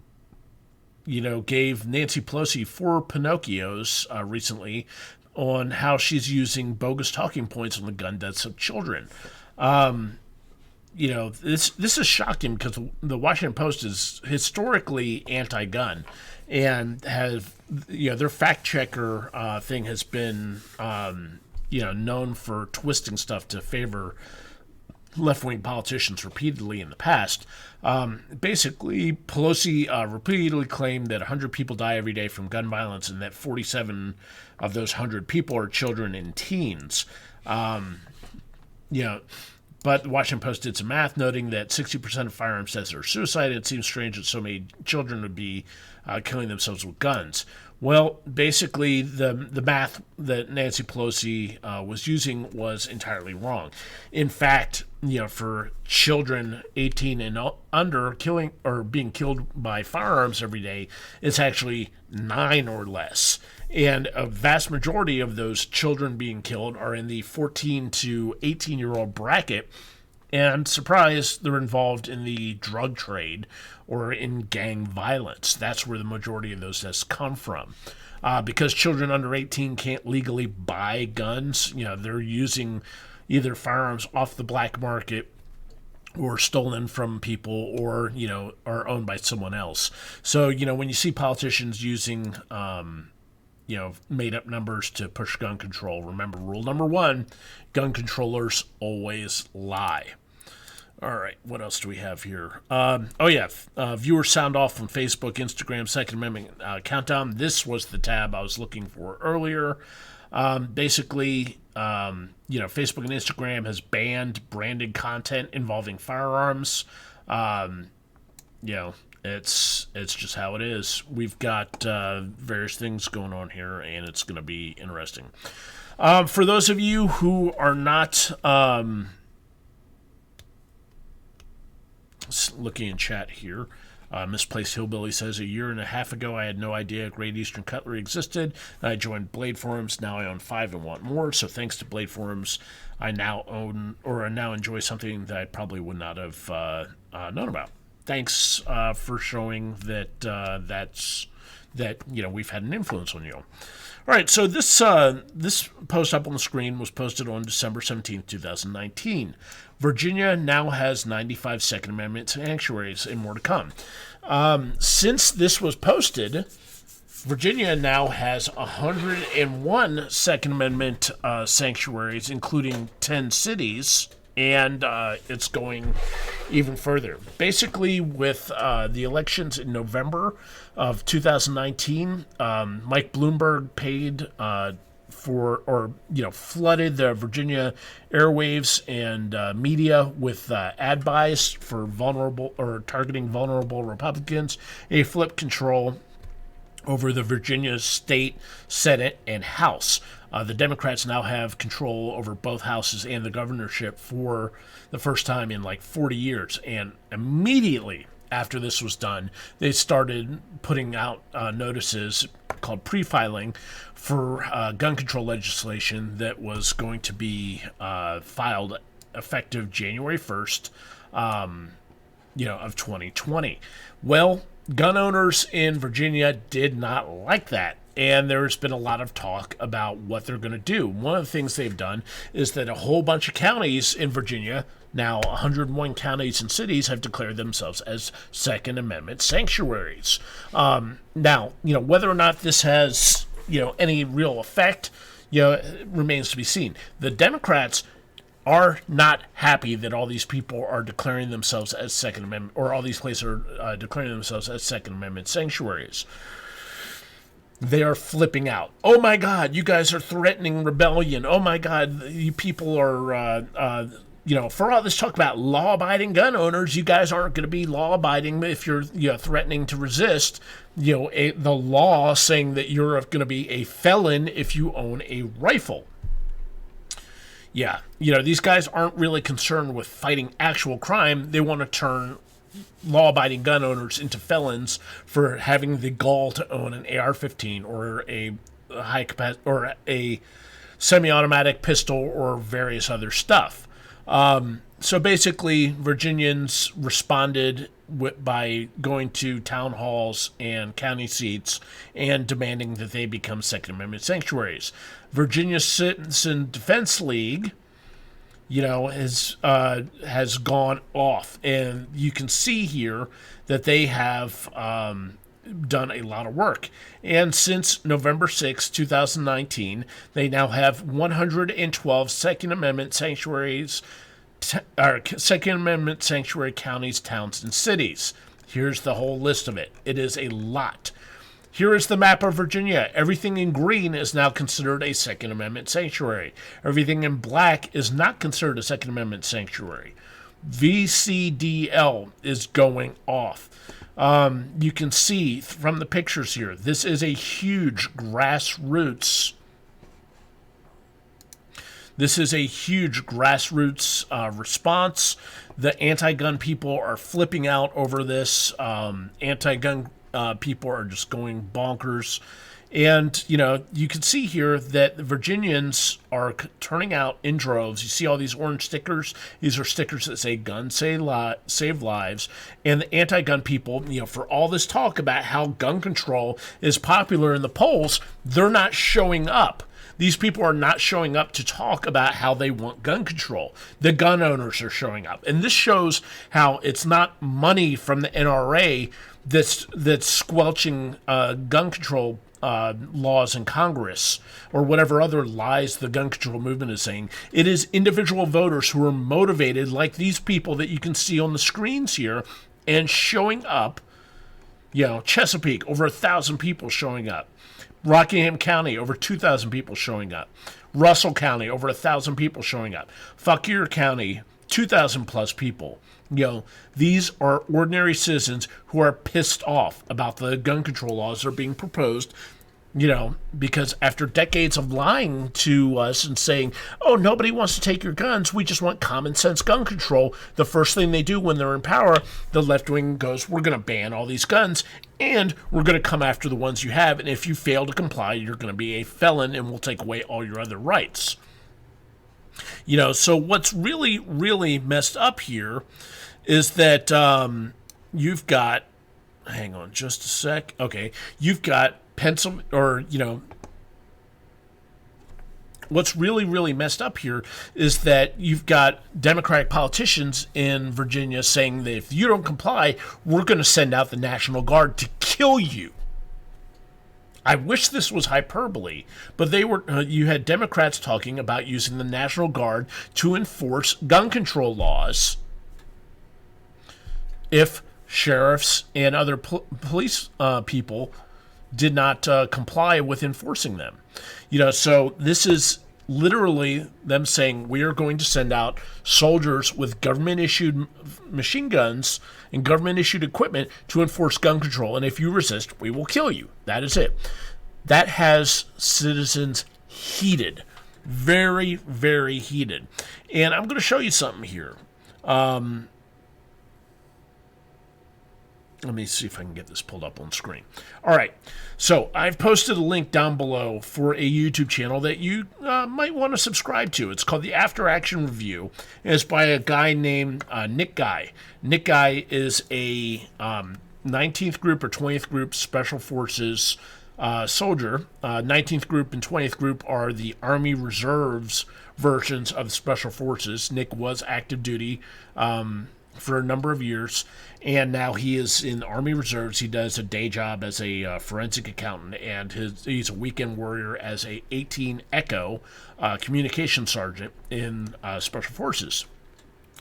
Nancy Pelosi 4 Pinocchios recently on how she's using bogus talking points on the gun deaths of children. This is shocking because the Washington Post is historically anti-gun, and their fact checker thing has been known for twisting stuff to favor left-wing politicians repeatedly in the past. Basically, Pelosi repeatedly claimed that 100 people die every day from gun violence and that 47 of those 100 people are children and teens. But the Washington Post did some math, noting that 60% of firearms deaths are suicide. It seems strange that so many children would be killing themselves with guns. Well, basically, the math that Nancy Pelosi was using was entirely wrong. In fact, for children 18 and under killing or being killed by firearms every day, it's actually 9 or less. And a vast majority of those children being killed are in the 14 to 18-year-old bracket. And surprise, they're involved in the drug trade or in gang violence. That's where the majority of those deaths come from. Because children under 18 can't legally buy guns, they're using either firearms off the black market or stolen from people or, are owned by someone else. So, when you see politicians using made up numbers to push gun control, remember rule number 1, gun controllers always lie. All right, what else do we have here? Viewers sound off from Facebook, Instagram, Second Amendment countdown. This was the tab I was looking for earlier. Facebook and Instagram has banned branded content involving firearms. It's just how it is. We've got various things going on here, and it's going to be interesting. For those of you who are not looking in chat here, Misplaced Hillbilly says, a year and a half ago, I had no idea Great Eastern Cutlery existed. I joined Blade Forums. Now I own 5 and want more. So thanks to Blade Forums, I now enjoy something that I probably would not have known about. Thanks for showing that we've had an influence on you. All right, so this post up on the screen was posted on December 17th, 2019. Virginia now has 95 Second Amendment sanctuaries and more to come. Since this was posted, Virginia now has 101 Second Amendment sanctuaries, including 10 cities, and it's going even further. Basically, with the elections in November of 2019, Mike Bloomberg paid flooded the Virginia airwaves and media with ad buys for targeting vulnerable Republicans. He flipped control over the Virginia State, Senate, and House. The Democrats now have control over both houses and the governorship for the first time in like 40 years. And immediately after this was done, they started putting out notices called pre-filing for gun control legislation that was going to be filed effective January 1st, of 2020. Well, gun owners in Virginia did not like that. And there's been a lot of talk about what they're going to do. One of the things they've done is that a whole bunch of counties in Virginia, now 101 counties and cities, have declared themselves as Second Amendment sanctuaries. Now, whether or not this has, any real effect, it remains to be seen. The Democrats are not happy that all these people are declaring themselves as Second Amendment, or all these places are declaring themselves as Second Amendment sanctuaries. They are flipping out. Oh my God, you guys are threatening rebellion. Oh my God, you people are, for all this talk about law-abiding gun owners, you guys aren't going to be law-abiding if you're threatening to resist, the law saying that you're going to be a felon if you own a rifle. Yeah, these guys aren't really concerned with fighting actual crime. They want to turn law-abiding gun owners into felons for having the gall to own an AR-15 or a high capacity or a semi-automatic pistol or various other stuff. So basically, Virginians responded by going to town halls and county seats and demanding that they become Second Amendment sanctuaries. Virginia Citizen Defense League, has gone off, and you can see here that they have done a lot of work. And since November 6, 2019, they now have 112 Second Amendment sanctuaries, Second Amendment sanctuary counties, towns, and cities. Here's the whole list of it. It is a lot. Here is the map of Virginia. Everything in green is now considered a Second Amendment sanctuary. Everything in black is not considered a Second Amendment sanctuary. VCDL is going off. You can see from the pictures here, this is a huge grassroots. This is a huge grassroots response. The anti-gun people are flipping out over this. Anti-gun people are just going bonkers. And, you can see here that the Virginians are turning out in droves. You see all these orange stickers. These are stickers that say "Guns Save Lives." And the anti-gun people, for all this talk about how gun control is popular in the polls, they're not showing up. These people are not showing up to talk about how they want gun control. The gun owners are showing up. And this shows how it's not money from the NRA that's squelching gun control laws in Congress or whatever other lies the gun control movement is saying. It is individual voters who are motivated, like these people that you can see on the screens here, and showing up. Chesapeake, over 1,000 people showing up. Rockingham County, over 2,000 people showing up. Russell County, over 1,000 people showing up. Fauquier County, 2,000 plus people. These are ordinary citizens who are pissed off about the gun control laws that are being proposed, because after decades of lying to us and saying, oh, nobody wants to take your guns, we just want common sense gun control, the first thing they do when they're in power, the left wing goes, we're going to ban all these guns and we're going to come after the ones you have. And if you fail to comply, you're going to be a felon and we'll take away all your other rights. So what's really, really messed up here is that you've got, hang on just a sec. Okay. You've got what's really, really messed up here is that you've got Democratic politicians in Virginia saying that if you don't comply, we're going to send out the National Guard to kill you. I wish this was hyperbole, but you had Democrats talking about using the National Guard to enforce gun control laws if sheriffs and other police people did not comply with enforcing them. So this is literally them saying we are going to send out soldiers with government-issued machine guns and government-issued equipment to enforce gun control. And if you resist, we will kill you. That is it. That has citizens heated. Very, very heated. And I'm going to show you something here. Let me see if I can get this pulled up on screen. All right. So I've posted a link down below for a YouTube channel that you might want to subscribe to. It's called the After Action Review. And it's by a guy named Nick Guy. Nick Guy is a 19th Group or 20th Group Special Forces soldier. 19th Group and 20th Group are the Army Reserves versions of the Special Forces. Nick was active duty for a number of years, and now he is in Army Reserves. He does a day job as a forensic accountant, and he's a weekend warrior as a 18 Echo communication sergeant in Special Forces.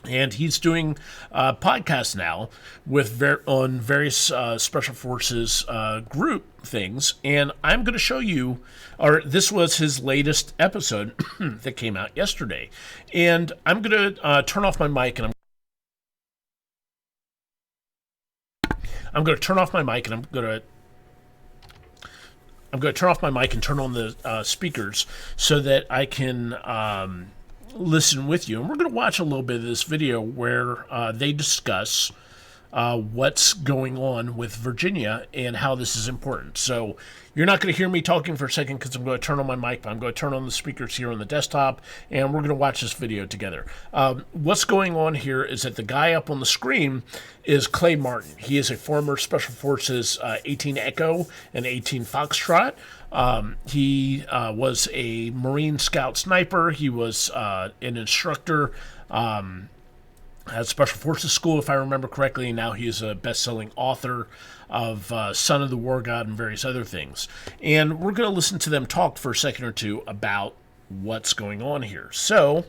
And he's doing podcasts now on various Special Forces group things. And I'm going to show you, or this was his latest episode that came out yesterday. And I'm going to turn off my mic and I'm going to turn off my mic and I'm going to turn off my mic and turn on the speakers so that I can listen with you. And we're going to watch a little bit of this video where they discuss what's going on with Virginia and how this is important. So you're not going to hear me talking for a second because I'm going to turn on my mic, but I'm going to turn on the speakers here on the desktop, and we're going to watch this video together. What's going on here is that the guy up on the screen is Clay Martin. He is a former Special Forces 18 Echo and 18 Foxtrot. He was a Marine Scout sniper. He was an instructor at Special Forces School, if I remember correctly, and now he is a best-selling author of Son of the War God and various other things. And we're going to listen to them talk for a second or two about what's going on here. So,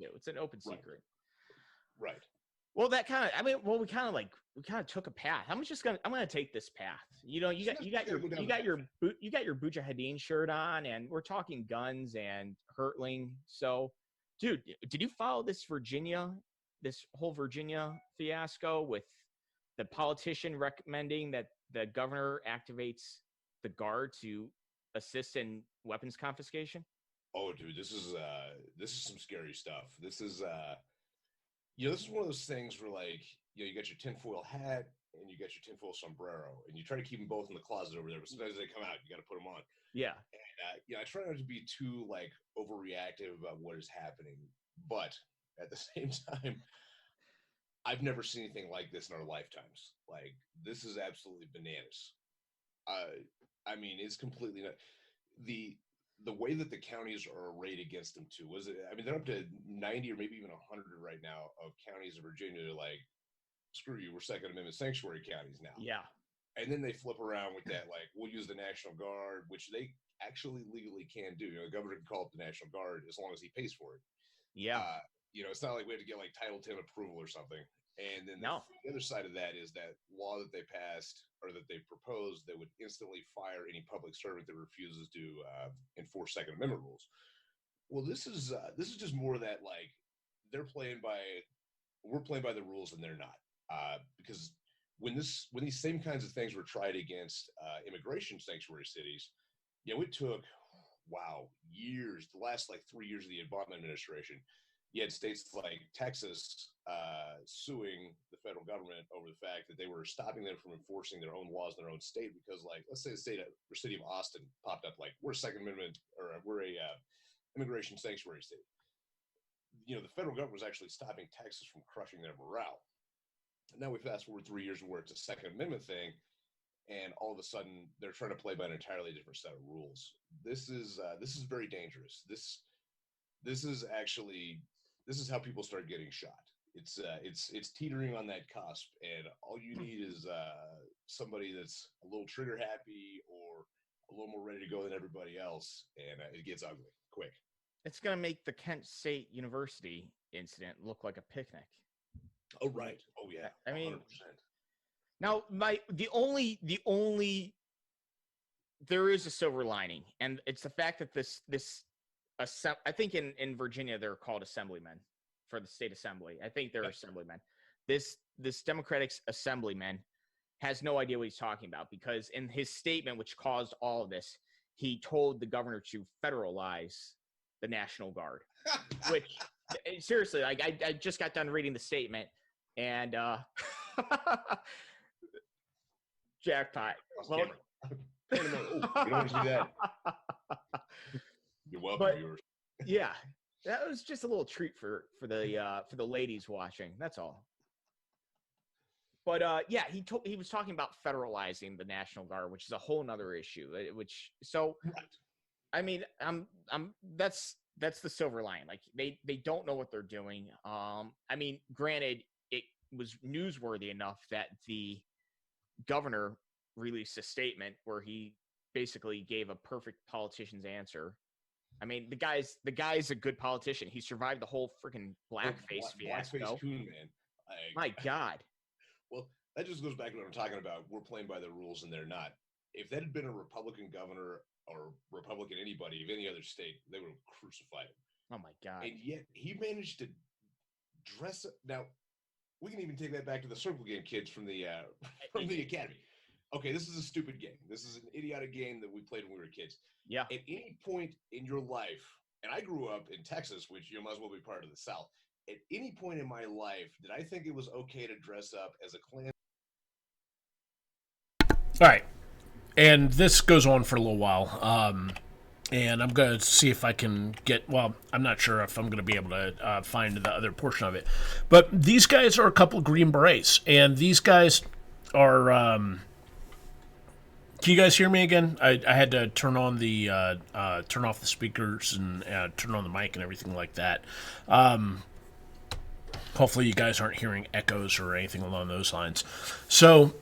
it's an open secret. Right. Well, we kind of took a path. I'm gonna take this path. You got your Mujahideen shirt on, and we're talking guns and hurtling. So, dude, did you follow this whole Virginia fiasco with the politician recommending that the governor activates the guard to assist in weapons confiscation? Oh, dude, this is some scary stuff. This is this is one of those things where, like, you got your tinfoil hat and you got your tinfoil sombrero, and you try to keep them both in the closet over there, but sometimes they come out, you got to put them on. Yeah. And I try not to be too, like, overreactive about what is happening, but at the same time, I've never seen anything like this in our lifetimes. Like, this is absolutely bananas. I mean, it's completely not the way that the counties are arrayed against them too. They're up to 90 or maybe even 100 right now of counties in Virginia. Like, screw you, we're Second Amendment sanctuary counties now. Yeah. And then they flip around with that, like, we'll use the National Guard, which they actually legally can do. The governor can call up the National Guard as long as he pays for it. Yeah. It's not like we have to get, like, Title 10 approval or something. And then the other side of that is that law that they passed or that they proposed that would instantly fire any public servant that refuses to enforce Second Amendment rules. Well, this is just more that like we're playing by the rules and they're not. Because when these same kinds of things were tried against immigration sanctuary cities, it took years, the last like 3 years of the Obama administration. You had states like Texas suing the federal government over the fact that they were stopping them from enforcing their own laws in their own state because, like, let's say the city of Austin popped up like, we're a Second Amendment, or we're a immigration sanctuary state. The federal government was actually stopping Texas from crushing their morale. And now we fast forward 3 years where it's a Second Amendment thing, and all of a sudden they're trying to play by an entirely different set of rules. This is very dangerous. This is how people start getting shot. It's teetering on that cusp, and all you need is somebody that's a little trigger happy or a little more ready to go than everybody else, and it gets ugly quick. It's going to make the Kent State University incident look like a picnic. Oh, right. Oh, yeah. I mean, 100%. Now, the only there is a silver lining, and it's the fact that I think in Virginia they're called assemblymen for the state assembly. I think they're assemblymen. This Democratic assemblyman has no idea what he's talking about, because in his statement, which caused all of this, he told the governor to federalize the National Guard. Which, seriously, like I just got done reading the statement, and jackpot. Well, you don't want to see that. You're welcome, viewers. Yeah, that was just a little treat for the ladies watching. That's all. But yeah, he was talking about federalizing the National Guard, which is a whole nother issue. Right. I mean, that's the silver lining. Like they don't know what they're doing. I mean, granted, it was newsworthy enough that the governor released a statement where he basically gave a perfect politician's answer. I mean, the guy's a good politician. He survived the whole freaking blackface fiasco. Blackface coon, man. My God. Well, that just goes back to what I'm talking about. We're playing by the rules and they're not. If that had been a Republican governor or Republican anybody of any other state, they would have crucified him. Oh my God. And yet he managed to dress up. Now, we can even take that back to the circle game kids from the academy. Okay, this is a stupid game. This is an idiotic game that we played when we were kids. Yeah. At any point in your life, and I grew up in Texas, which you might as well be part of the South. At any point in my life, did I think it was okay to dress up as a Klan? All right. And this goes on for a little while. And I'm going to see if I can I'm not sure if I'm going to be able to find the other portion of it. But these guys are a couple of Green Berets. And these guys are... can you guys hear me again? I had to turn off the speakers and turn on the mic and everything like that. Hopefully you guys aren't hearing echoes or anything along those lines. So,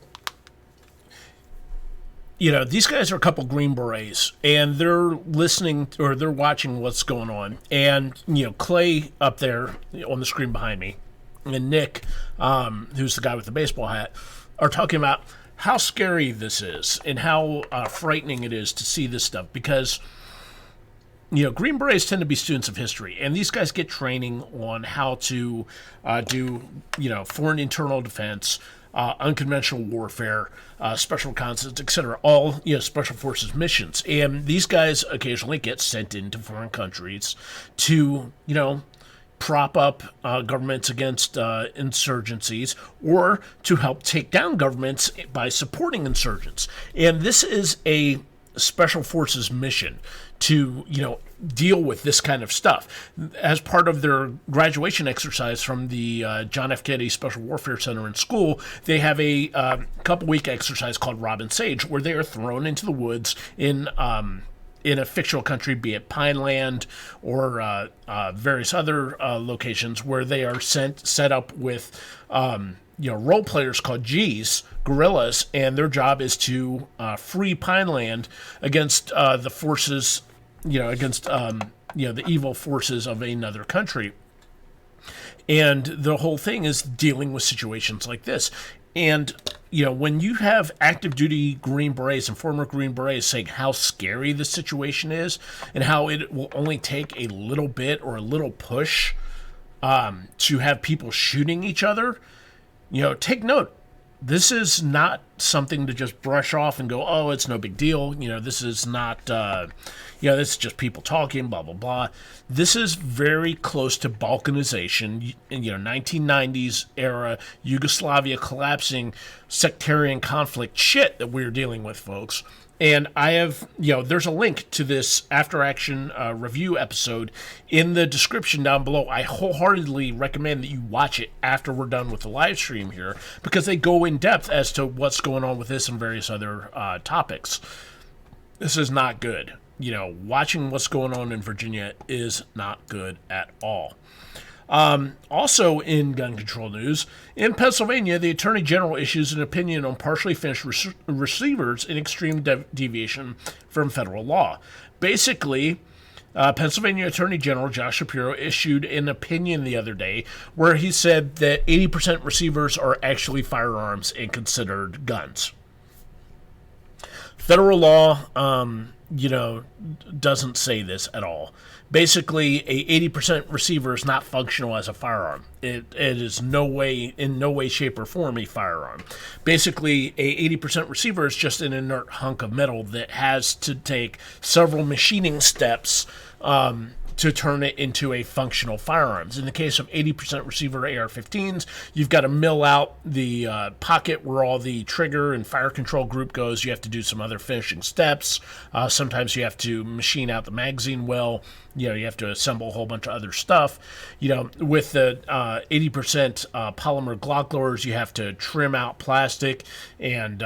these guys are a couple Green Berets, and they're listening or they're watching what's going on. And, Clay up there on the screen behind me and Nick, who's the guy with the baseball hat, are talking about how scary this is and how frightening it is to see this stuff, because Green Berets tend to be students of history, and these guys get training on how to do foreign internal defense, unconventional warfare, special reconnaissance, etc. All special forces missions, and these guys occasionally get sent into foreign countries to prop up governments against insurgencies, or to help take down governments by supporting insurgents. And this is a special forces mission to, deal with this kind of stuff. As part of their graduation exercise from the John F. Kennedy Special Warfare Center in school, they have a couple-week exercise called Robin Sage, where they are thrown into the woods in a fictional country, be it Pineland or various other locations, where they are set up with role players called G's, guerrillas, and their job is to free Pineland against the forces, against the evil forces of another country. And the whole thing is dealing with situations like this. And when you have active duty Green Berets and former Green Berets saying how scary the situation is and how it will only take a little bit or a little push to have people shooting each other, take note. This is not something to just brush off and go, oh, it's no big deal. This is not, this is just people talking, blah, blah, blah. This is very close to Balkanization, 1990s era, Yugoslavia collapsing, sectarian conflict shit that we're dealing with, folks. And I have, there's a link to this after action review episode in the description down below. I wholeheartedly recommend that you watch it after we're done with the live stream here, because they go in depth as to what's going on with this and various other topics. This is not good. Watching what's going on in Virginia is not good at all. Also in gun control news, in Pennsylvania, the Attorney General issues an opinion on partially finished receivers in extreme deviation from federal law. Basically, Pennsylvania Attorney General Josh Shapiro issued an opinion the other day where he said that 80% receivers are actually firearms and considered guns. Federal law, doesn't say this at all. Basically, a 80% receiver is not functional as a firearm. It is in no way, shape, or form a firearm. Basically, a 80% receiver is just an inert hunk of metal that has to take several machining steps to turn it into a functional firearms. In the case of 80% receiver AR-15s, you've got to mill out the pocket where all the trigger and fire control group goes. You have to do some other finishing steps. Sometimes you have to machine out the magazine well. You have to assemble a whole bunch of other stuff. With the 80% polymer Glock blowers, you have to trim out plastic and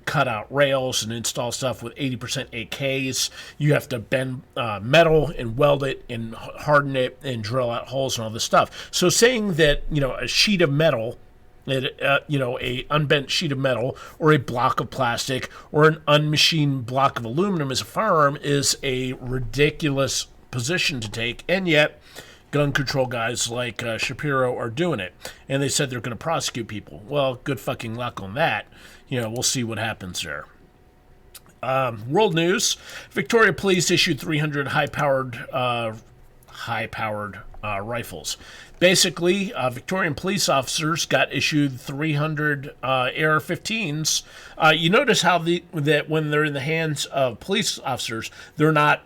cut out rails and install stuff. With 80% AKs, you have to bend metal and weld it and harden it and drill out holes and all this stuff. So saying that, a sheet of metal, a unbent sheet of metal or a block of plastic or an unmachined block of aluminum as a firearm is a ridiculous position to take, and yet gun control guys like Shapiro are doing it, and they said they're going to prosecute people. Well, good fucking luck on that. We'll see what happens there. World news: Victoria Police issued 300 high-powered rifles. Basically, Victorian police officers got issued 300 AR-15s. You notice how that when they're in the hands of police officers, they're not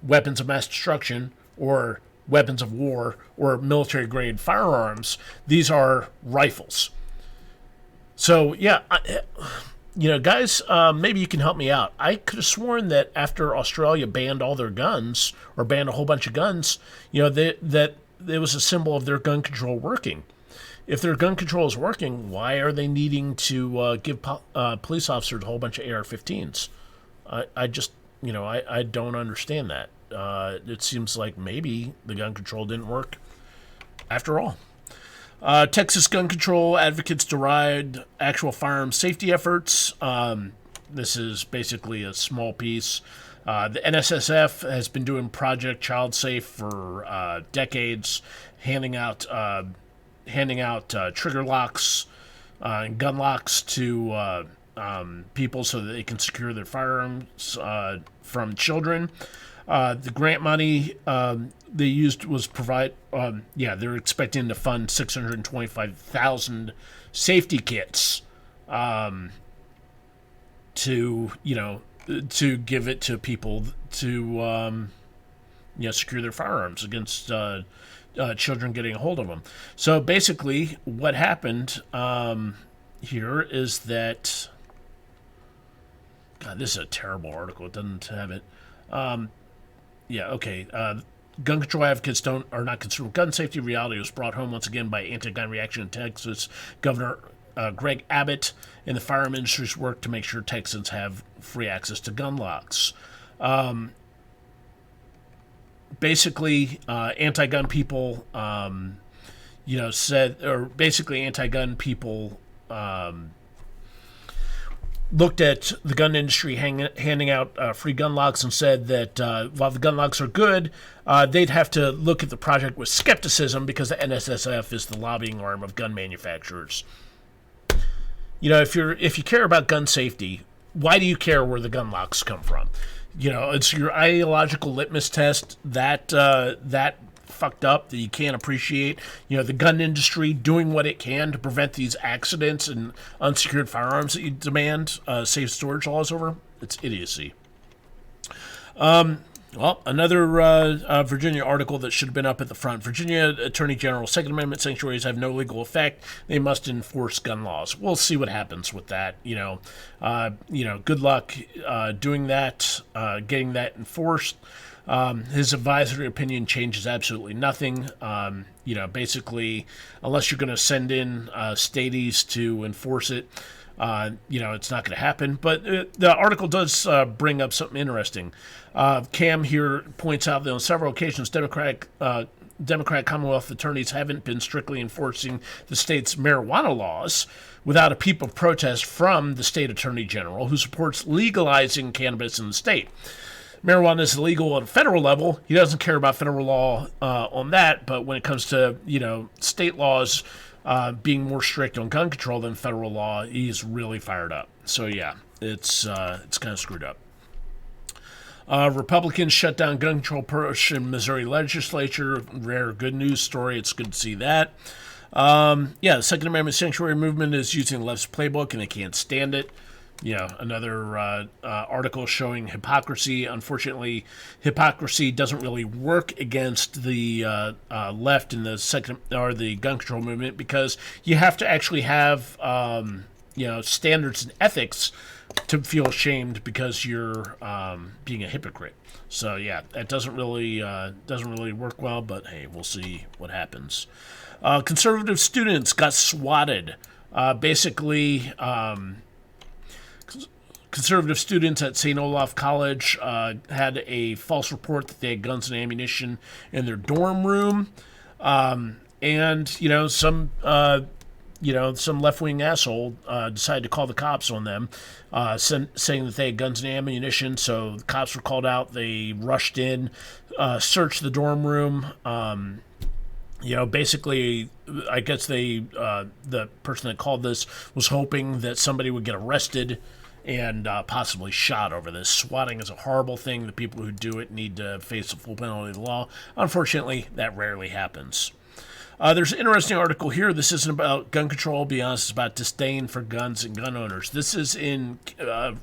weapons of mass destruction or weapons of war or military-grade firearms. These are rifles. So, yeah, guys, maybe you can help me out. I could have sworn that after Australia banned all their guns, or banned a whole bunch of guns, that it was a symbol of their gun control working. If their gun control is working, why are they needing to give police officers a whole bunch of AR-15s? I just, I don't understand that. It seems like maybe the gun control didn't work after all. Texas gun control advocates deride actual firearms safety efforts. This is basically a small piece. The NSSF has been doing Project Child Safe for decades, handing out trigger locks and gun locks to people so that they can secure their firearms from children. The grant money they used was they're expecting to fund 625,000 safety kits to give it to people to secure their firearms against children getting a hold of them. So basically what happened here is that, God, this is a terrible article. It doesn't have it. Gun control advocates are not concerned with gun safety. Reality was brought home once again by anti-gun reaction in Texas. Governor Greg Abbott and the firearm industry's work to make sure Texans have free access to gun locks. Basically, anti-gun people, looked at the gun industry handing out free gun locks and said that while the gun locks are good, they'd have to look at the project with skepticism because the NSSF is the lobbying arm of gun manufacturers. if you care about gun safety, why do you care where the gun locks come from? It's your ideological litmus test that fucked up that you can't appreciate. The gun industry doing what it can to prevent these accidents and unsecured firearms that you demand safe storage laws over. It's idiocy. Well, another Virginia article that should have been up at the front. Virginia Attorney General, Second Amendment sanctuaries have no legal effect. They must enforce gun laws. We'll see what happens with that. Good luck doing that, getting that enforced. His advisory opinion changes absolutely nothing. Basically, unless you're going to send in staties to enforce it, it's not going to happen. But the article does bring up something interesting. Cam here points out that on several occasions, Democratic Commonwealth attorneys haven't been strictly enforcing the state's marijuana laws without a peep of protest from the state attorney general, who supports legalizing cannabis in the state. Marijuana is illegal at a federal level. He doesn't care about federal law on that, but when it comes to state laws being more strict on gun control than federal law, he's really fired up. So yeah, it's kind of screwed up. Republicans shut down gun control push in Missouri legislature. Rare good news story. It's good to see that. The Second Amendment sanctuary movement is using the left's playbook, and they can't stand it. Another article showing hypocrisy. Unfortunately, hypocrisy doesn't really work against the left in the gun control movement, because you have to actually have standards and ethics to feel ashamed because you're being a hypocrite. So yeah, that doesn't really work well. But hey, we'll see what happens. Conservative students got swatted. Conservative students at St. Olaf College had a false report that they had guns and ammunition in their dorm room, and some left-wing asshole decided to call the cops on them, saying that they had guns and ammunition. So the cops were called out. They rushed in, searched the dorm room. Basically, I guess the person that called this was hoping that somebody would get arrested and possibly shot over this. Swatting is a horrible thing. The people who do it need to face the full penalty of the law. Unfortunately, that rarely happens. There's an interesting article here. This isn't about gun control. I'll be honest, it's about disdain for guns and gun owners. This is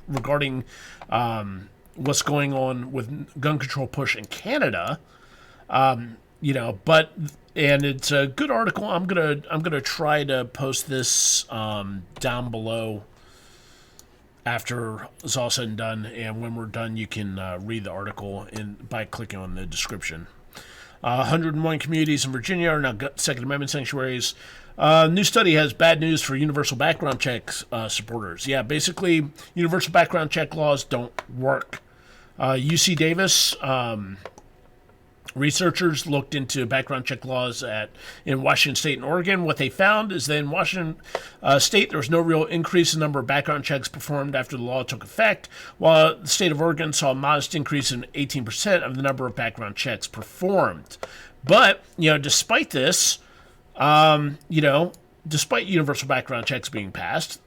regarding what's going on with gun control push in Canada. And it's a good article. I'm gonna try to post this down below after it's all said and done. And when we're done, you can read the article by clicking on the description. 101 communities in Virginia are now Second Amendment sanctuaries. New study has bad news for universal background check supporters. Yeah, basically, universal background check laws don't work. UC Davis researchers looked into background check laws in Washington State and Oregon. What they found is that in Washington State, there was no real increase in the number of background checks performed after the law took effect, while the state of Oregon saw a modest increase in 18% of the number of background checks performed. But, despite this, despite universal background checks being passed,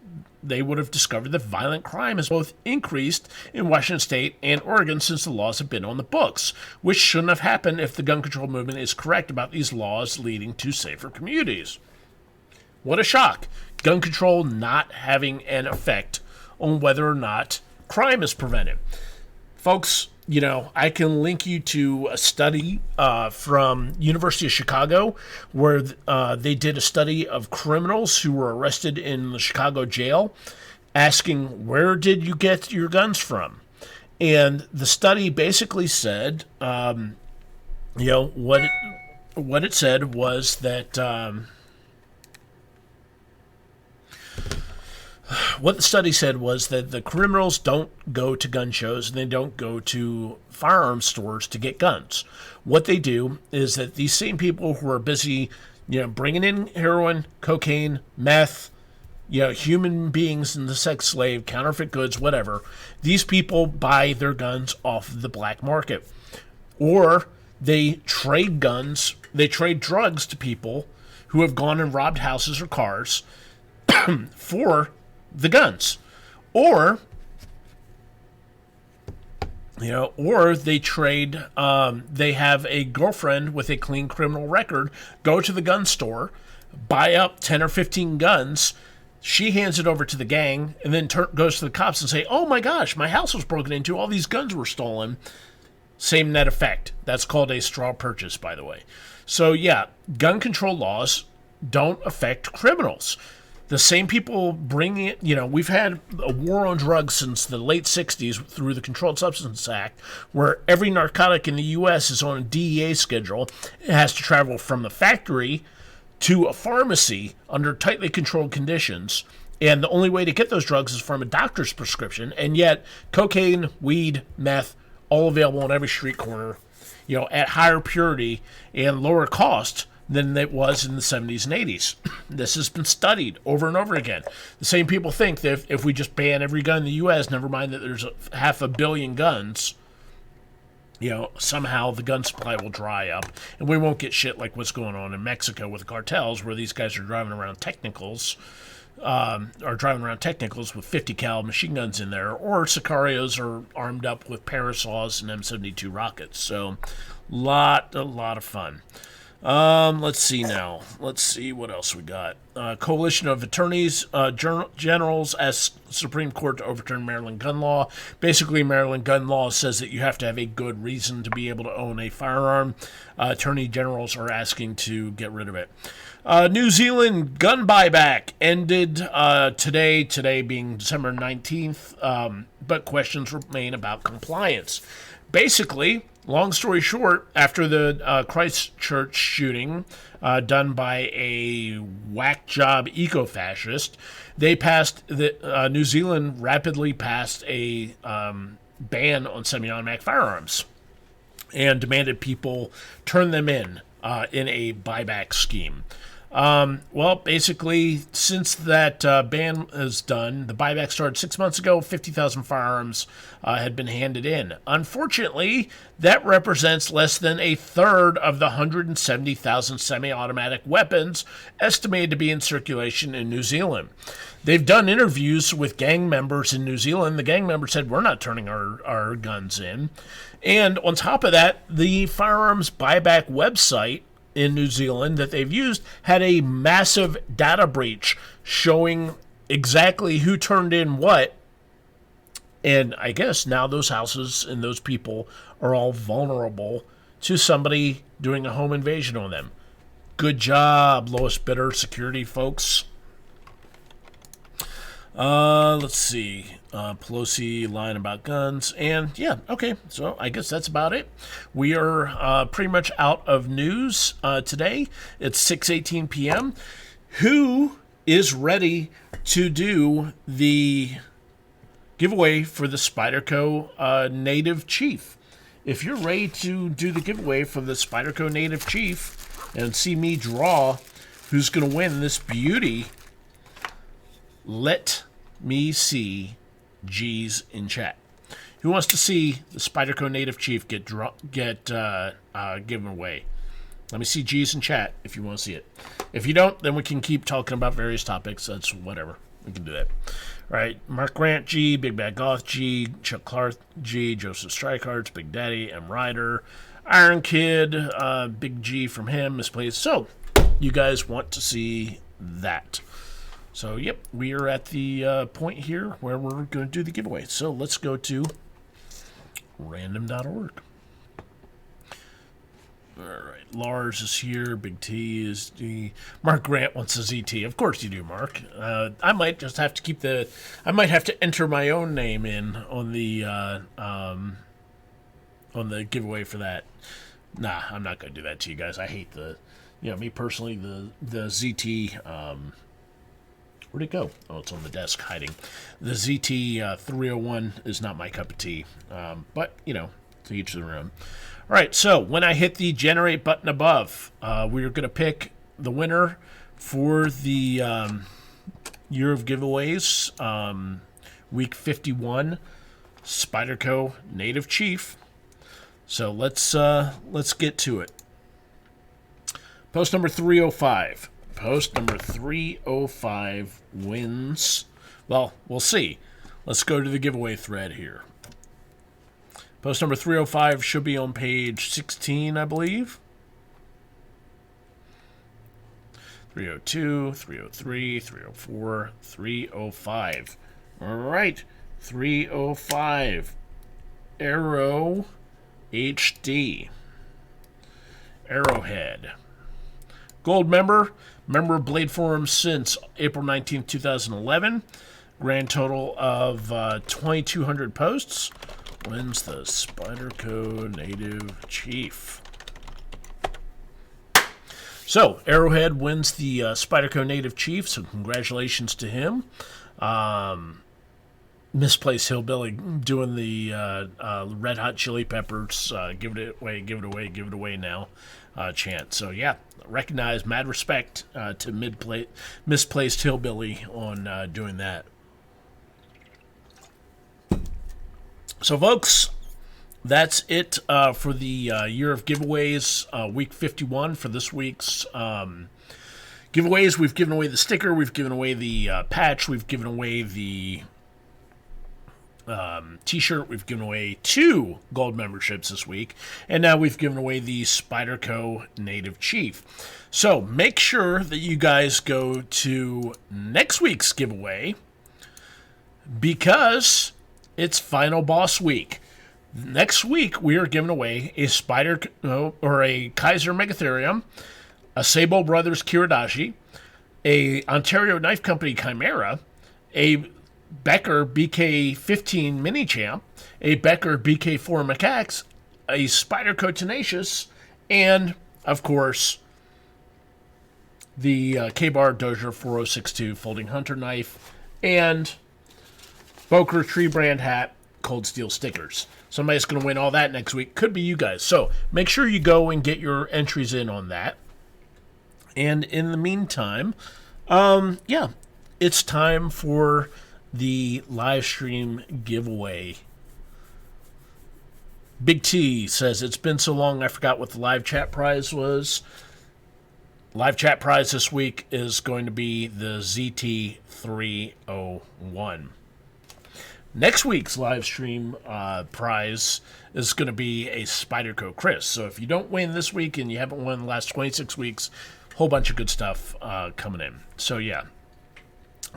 they would have discovered that violent crime has both increased in Washington State and Oregon since the laws have been on the books, which shouldn't have happened if the gun control movement is correct about these laws leading to safer communities. What a shock. Gun control not having an effect on whether or not crime is prevented. Folks, I can link you to a study from University of Chicago where they did a study of criminals who were arrested in the Chicago jail, asking, where did you get your guns from? And the study basically said, what it said was that what the study said was that the criminals don't go to gun shows and they don't go to firearms stores to get guns. What they do is that these same people who are busy, bringing in heroin, cocaine, meth, human beings in the sex slave, counterfeit goods, whatever, these people buy their guns off the black market. Or they trade guns, they trade drugs to people who have gone and robbed houses or cars for the guns. Or, or they trade, they have a girlfriend with a clean criminal record, go to the gun store, buy up 10 or 15 guns, she hands it over to the gang, and then goes to the cops and say, oh my gosh, my house was broken into, all these guns were stolen. Same net effect. That's called a straw purchase, by the way. So yeah, gun control laws don't affect criminals. The same people bringing it, we've had a war on drugs since the late 60s through the Controlled Substances Act, where every narcotic in the U.S. is on a DEA schedule. It has to travel from the factory to a pharmacy under tightly controlled conditions. And the only way to get those drugs is from a doctor's prescription. And yet, cocaine, weed, meth, all available on every street corner, at higher purity and lower cost than it was in the 70s and 80s. This has been studied over and over again. The same people think that if we just ban every gun in the U.S., never mind that there's 500 million guns, somehow the gun supply will dry up, and we won't get shit like what's going on in Mexico with cartels, where these guys are driving around technicals, with 50 cal machine guns in there, or sicarios are armed up with parasaws and M72 rockets. So, a lot of fun. Let's see now. Let's see what else we got. Coalition of Attorneys Generals asked Supreme Court to overturn Maryland gun law. Basically, Maryland gun law says that you have to have a good reason to be able to own a firearm. Attorney generals are asking to get rid of it. New Zealand gun buyback ended today being December 19th, but questions remain about compliance. Basically, long story short, after the Christchurch shooting done by a whack job eco-fascist, New Zealand rapidly passed a ban on semi-automatic firearms and demanded people turn them in a buyback scheme. Well, basically, since that ban is done, the buyback started 6 months ago. 50,000 firearms had been handed in. Unfortunately, that represents less than a third of the 170,000 semi-automatic weapons estimated to be in circulation in New Zealand. They've done interviews with gang members in New Zealand. The gang members said, we're not turning our guns in. And on top of that, the firearms buyback website in New Zealand that they've used had a massive data breach showing exactly who turned in what. And I guess now those houses and those people are all vulnerable to somebody doing a home invasion on them. Good job, lowest bidder security folks. Let's see. Pelosi lying about guns. And yeah, okay. So I guess that's about it. We are pretty much out of news today. It's 6:18 p.m. Who is ready to do the giveaway for the Spyderco Native Chief? If you're ready to do the giveaway for the Spyderco Native Chief and see me draw who's going to win this beauty, let me see G's in chat. Who wants to see the Spyderco Native Chief get given away? Let me see G's in chat if you want to see it. If you don't, then we can keep talking about various topics. That's whatever. We can do that. All right. Mark Grant G, Big Bad Goth G, Chuck Clark G, Joseph Strykarts, Big Daddy, M. Ryder, Iron Kid, Big G from him, misplaced. So, you guys want to see that. So, yep, we are at the point here where we're going to do the giveaway. So, let's go to random.org. All right, Lars is here. Big T is D. Mark Grant wants a ZT. Of course you do, Mark. I might just have to I might have to enter my own name in on the giveaway for that. Nah, I'm not going to do that to you guys. I hate me personally, the ZT, where'd it go? Oh, it's on the desk hiding. The ZT 301 is not my cup of tea. But, to each their own. All right, so when I hit the generate button above, we're going to pick the winner for the year of giveaways, week 51, Spyderco Native Chief. So let's get to it. Post number 305. Post number 305 wins Well, we'll see. Let's go to the giveaway thread here. Post number 305 should be on page 16, I believe. 302, 303, 304, 305. All right, 305. Arrow HD. Arrowhead. Gold member of Blade Forum since April 19, 2011. Grand total of 2,200 posts. Wins the Spyderco Native Chief. So, Arrowhead wins the Spyderco Native Chief, so congratulations to him. Misplaced Hillbilly doing the Red Hot Chili Peppers, give it away now chant. So, yeah, recognize, mad respect to Misplaced Hillbilly on doing that. So, folks, that's it for the year of giveaways, week 51 for this week's giveaways. We've given away the sticker, we've given away the patch, we've given away the T-shirt, we've given away 2 gold memberships this week, and now we've given away the Spyderco Native Chief. So make sure that you guys go to next week's giveaway because it's Final Boss Week. Next week, we are giving away a a Kaiser Megatherium, a Sabo Brothers Kiradashi, a Ontario Knife Company Chimera, a Becker BK15 Mini Champ, a Becker BK4 Macaques, a Spyderco Tenacious, and, of course, the K-Bar Dozier 4062 Folding Hunter Knife, and Boker Tree Brand Hat, Cold Steel stickers. Somebody's going to win all that next week. Could be you guys. So make sure you go and get your entries in on that. And in the meantime, it's time for the live stream giveaway. Big T says, it's been so long I forgot what the live chat prize was. Live chat prize this week is going to be the ZT301. Next week's live stream prize is going to be a Spyderco Chris. So if you don't win this week and you haven't won the last 26 weeks, a whole bunch of good stuff coming in. So yeah.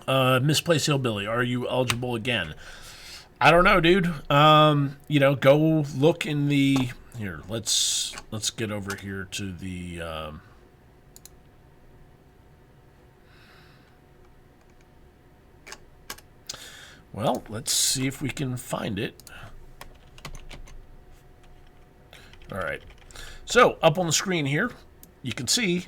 Misplaced Hillbilly, are you eligible again? I don't know, dude. Go look in the... Here, let's get over here to the... Well, let's see if we can find it. All right. So, up on the screen here, you can see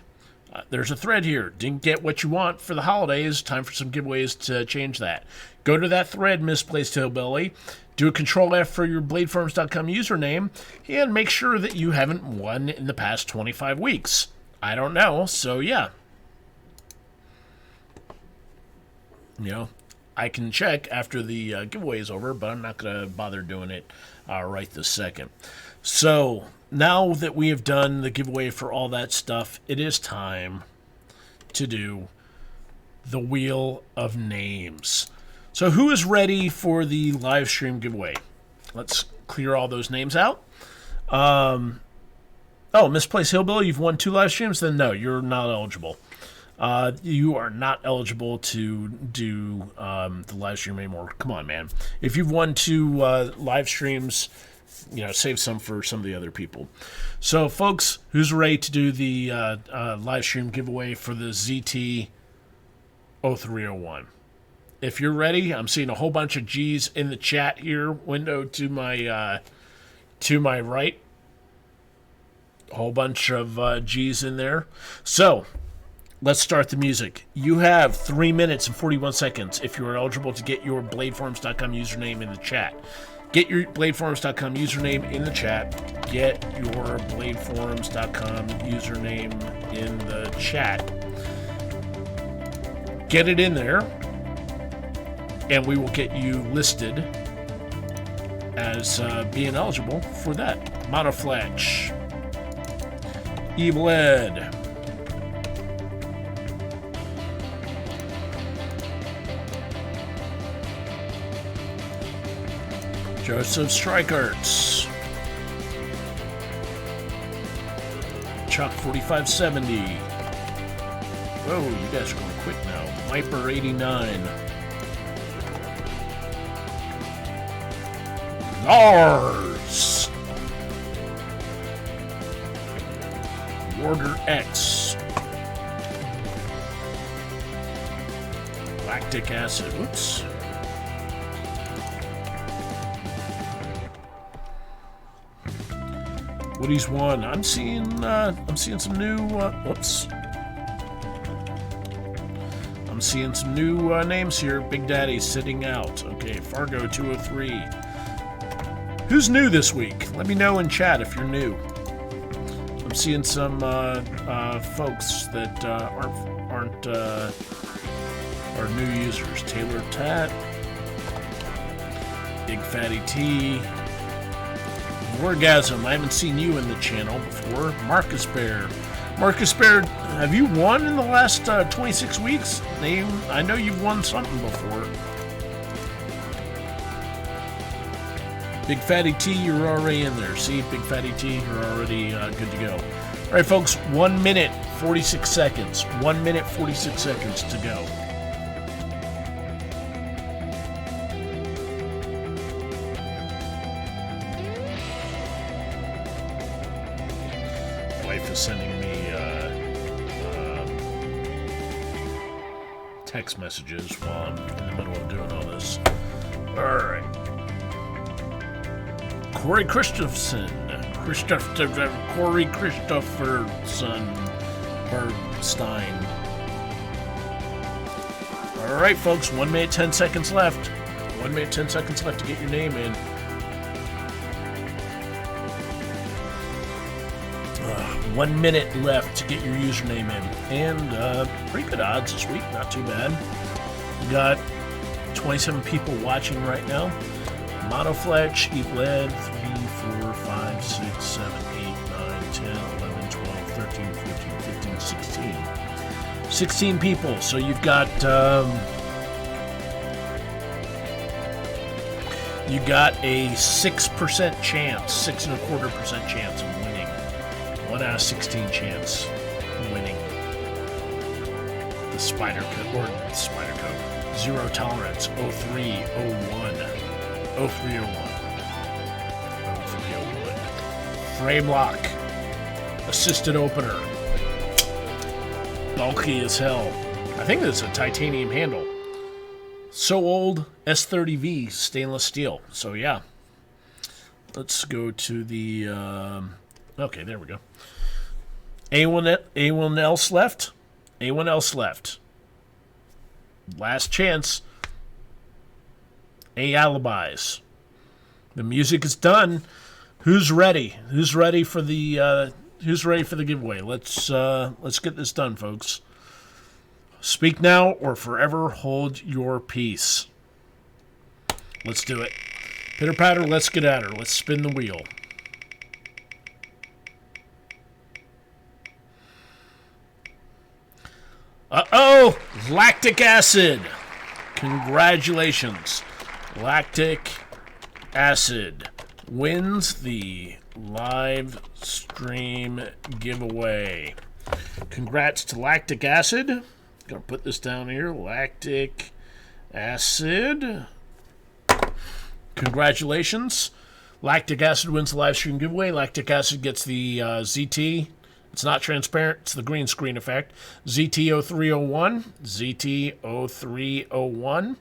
there's a thread here. Didn't get what you want for the holidays. Time for some giveaways to change that. Go to that thread, Misplaced Hillbilly. Do a Control-F for your BladeForums.com username, and make sure that you haven't won in the past 25 weeks. I don't know, so yeah. I can check after the giveaway is over, but I'm not going to bother doing it right this second. So, now that we have done the giveaway for all that stuff, it is time to do the Wheel of Names. So, who is ready for the live stream giveaway? Let's clear all those names out. Misplaced Hillbilly, you've won 2 live streams? Then no, you're not eligible. You are not eligible to do the live stream anymore. Come on, man. If you've won 2 live streams, save some for some of the other people. So, folks, who's ready to do the live stream giveaway for the ZT0301? If you're ready, I'm seeing a whole bunch of G's in the chat here. Window to my right. A whole bunch of G's in there. So, let's start the music. You have 3 minutes and 41 seconds if you are eligible to get your BladeForums.com username in the chat. Get your BladeForums.com username in the chat. Get your BladeForums.com username in the chat. Get it in there, and we will get you listed as being eligible for that. Monofletch. Evil Ed. Joseph Streicherts. Chuck 4570. Whoa, you guys are going quick now. Viper 89. Lars. Warder X. Lactic acid. Whoops. Woody's one. I'm seeing some new. Whoops. I'm seeing some new names here. Big Daddy's sitting out. Okay, Fargo 203. Who's new this week? Let me know in chat if you're new. I'm seeing some folks that aren't are new users. Taylor Tat, Big Fatty T, Orgasm. I haven't seen you in the channel before. Marcus Bear. Marcus Bear, have you won in the last 26 weeks? I know you've won something before. Big Fatty T, you're already in there. See, Big Fatty T, you're already good to go. All right, folks, 1 minute, 46 seconds. 1 minute, 46 seconds to go. Wife is sending me text messages while I'm in the middle of doing all this. All right. Corey Christopherson. Corey Christopherson. Stein. All right, folks. 1 minute, 10 seconds left. 1 minute, 10 seconds left to get your name in. 1 minute left to get your username in. And pretty good odds this week. Not too bad. We got 27 people watching right now. Monofletch, Eat Lead, 3, 4, 5, 6, 7, 8, 9, 10, 11, 12, 13, 14, 15, 16. 16 people. So you've got a 6% chance, 6.25% chance of winning. 1 out of 16 chance of winning the Spyderco. Zero Tolerance 0301. 0301. Frame lock. Assisted opener. Bulky as hell. I think this is a titanium handle. So old. S30V stainless steel. So yeah. Let's go to the okay, there we go. A1 else left? A1 else left. Last chance. A alibis. The music is done. Who's ready? Who's ready for the giveaway? Let's get this done, folks. Speak now or forever hold your peace. Let's do it. Pitter patter, let's get at her. Let's spin the wheel. Uh-oh! Lactic acid. Congratulations. Lactic acid wins the live stream giveaway. Congrats to Lactic Acid. Gonna put this down here. Lactic Acid. Congratulations. Lactic Acid wins the live stream giveaway. Lactic Acid gets the ZT. It's not transparent. It's the green screen effect. ZT0301. ZT0301.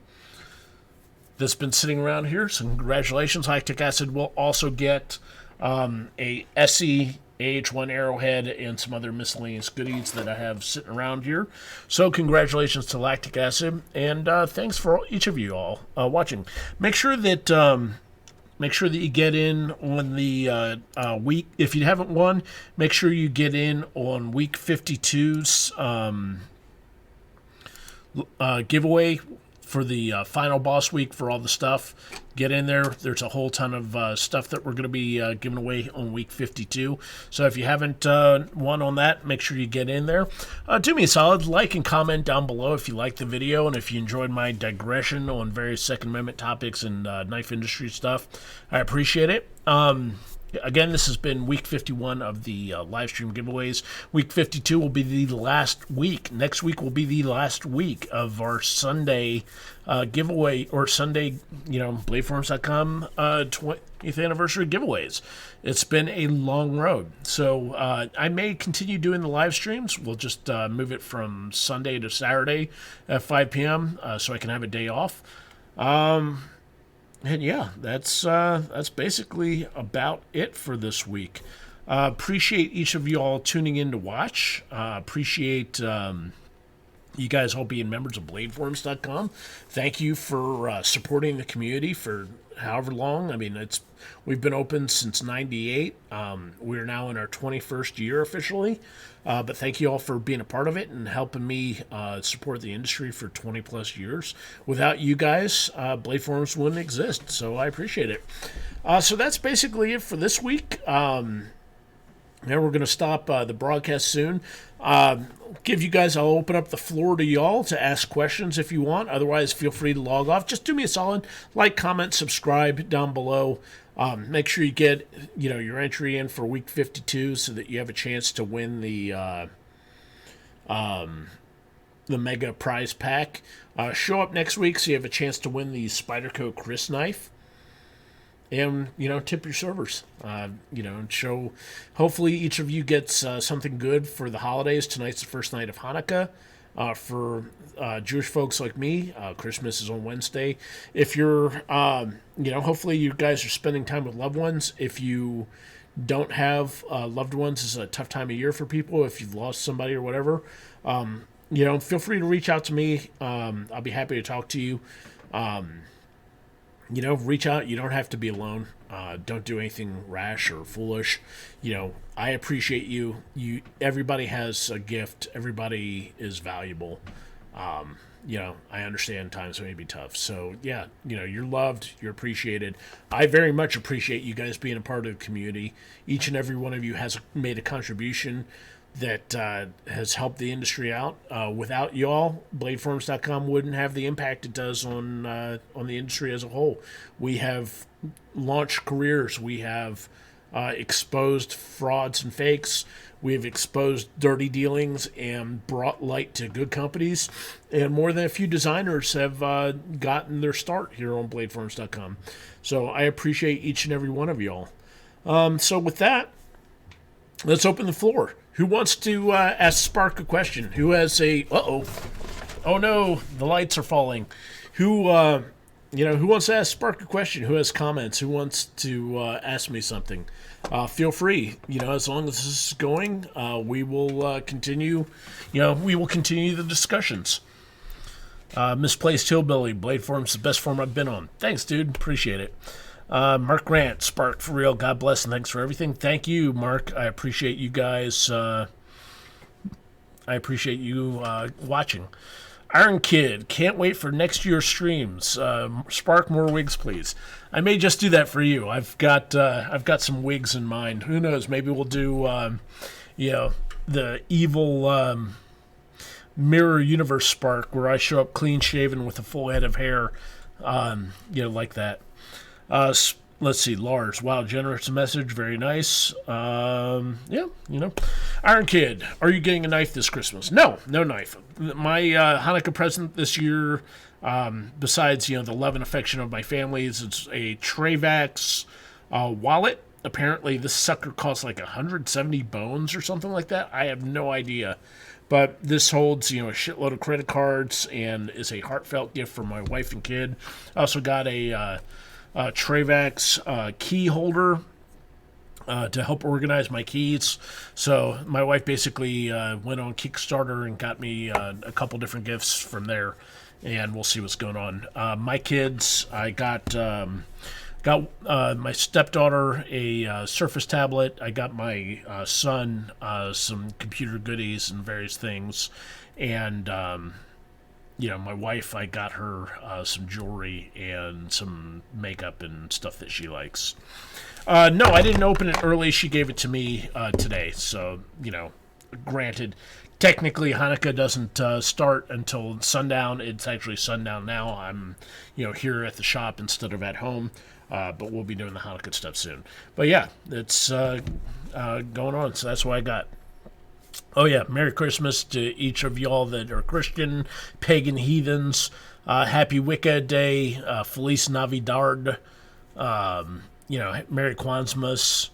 That's been sitting around here. So congratulations. Lactic Acid will also get a SE AH1 arrowhead and some other miscellaneous goodies that I have sitting around here. So congratulations to Lactic Acid, and thanks for each of you all watching. Make sure that you get in on the week. If you haven't won, make sure you get in on week 52's giveaway for the final boss week for all the stuff. Get in there. There's a whole ton of stuff that we're going to be giving away on week 52. So if you haven't won on that, make sure you get in there. Do me a solid, like and comment down below if you liked the video and if you enjoyed my digression on various Second Amendment topics and knife industry stuff. I appreciate it. Again, this has been week 51 of the live stream giveaways. Week 52 will be the last week. Next week will be the last week of our Sunday giveaway, or Sunday, BladeForums.com 20th anniversary giveaways. It's been a long road. So I may continue doing the live streams. We'll just move it from Sunday to Saturday at 5 p.m. So I can have a day off. And yeah, that's basically about it for this week. Appreciate each of you all tuning in to watch. Appreciate you guys all being members of BladeForums.com. Thank you for supporting the community for however long. I mean, we've been open since '98. We're now in our 21st year officially. But thank you all for being a part of it and helping me support the industry for 20 plus years. Without you guys, Blade Forums wouldn't exist. So I appreciate it. So that's basically it for this week. Now we're going to stop the broadcast soon. I'll open up the floor to y'all to ask questions if you want. Otherwise, feel free to log off. Just do me a solid, like, comment, subscribe down below. Make sure you get your entry in for week 52 so that you have a chance to win the mega prize pack. Show up next week so you have a chance to win the Spyderco Chris knife. And, tip your servers, and show, hopefully each of you gets something good for the holidays. Tonight's the first night of Hanukkah. For Jewish folks like me, Christmas is on Wednesday. If you're, hopefully you guys are spending time with loved ones. If you don't have loved ones, it's a tough time of year for people. If you've lost somebody or whatever, feel free to reach out to me. I'll be happy to talk to you. Reach out. You don't have to be alone. Don't do anything rash or foolish. I appreciate you. Everybody has a gift. Everybody is valuable. I understand times may be tough. So, yeah, you're loved. You're appreciated. I very much appreciate you guys being a part of the community. Each and every one of you has made a contribution that has helped the industry out. Without y'all, BladeForums.com wouldn't have the impact it does on the industry as a whole. We have launched careers. We have exposed frauds and fakes. We have exposed dirty dealings and brought light to good companies. And more than a few designers have gotten their start here on BladeForums.com. So I appreciate each and every one of y'all. So with that, let's open the floor. Who wants to ask Spark a question? Who has a... Uh-oh. Oh, no. The lights are falling. Who wants to ask Spark a question? Who has comments? Who wants to ask me something? Feel free. As long as this is going, we will continue. We will continue the discussions. Misplaced Hillbilly. Blade Form's the best form I've been on. Thanks, dude. Appreciate it. Mark Grant, Spark, for real. God bless and thanks for everything. Thank you, Mark. I appreciate you guys. I appreciate you watching. Iron Kid, can't wait for next year's streams. Spark, more wigs, please. I may just do that for you. I've got some wigs in mind. Who knows? Maybe we'll do, the evil Mirror Universe Spark, where I show up clean shaven with a full head of hair, like that. Let's see, Lars. Wow, generous message. Very nice. Iron Kid, are you getting a knife this Christmas? No knife. My Hanukkah present this year, besides, the love and affection of my family, is it's a Trave Axe wallet. Apparently, this sucker costs like 170 bones or something like that. I have no idea. But this holds, a shitload of credit cards and is a heartfelt gift for my wife and kid. I also got a... Trave Axe key holder to help organize my keys. So my wife basically went on Kickstarter and got me a couple different gifts from there, and we'll see what's going on. My kids, I got my stepdaughter a Surface tablet. I got my son some computer goodies and various things, and my wife, I got her some jewelry and some makeup and stuff that she likes. No, I didn't open it early. She gave it to me today. So, granted, technically Hanukkah doesn't start until sundown. It's actually sundown now. I'm, here at the shop instead of at home. But we'll be doing the Hanukkah stuff soon. But yeah, it's going on. So that's what I got. Oh yeah, Merry Christmas to each of y'all that are Christian, pagan heathens. Happy Wicca Day, Feliz Navidad. Merry Kwanzaa,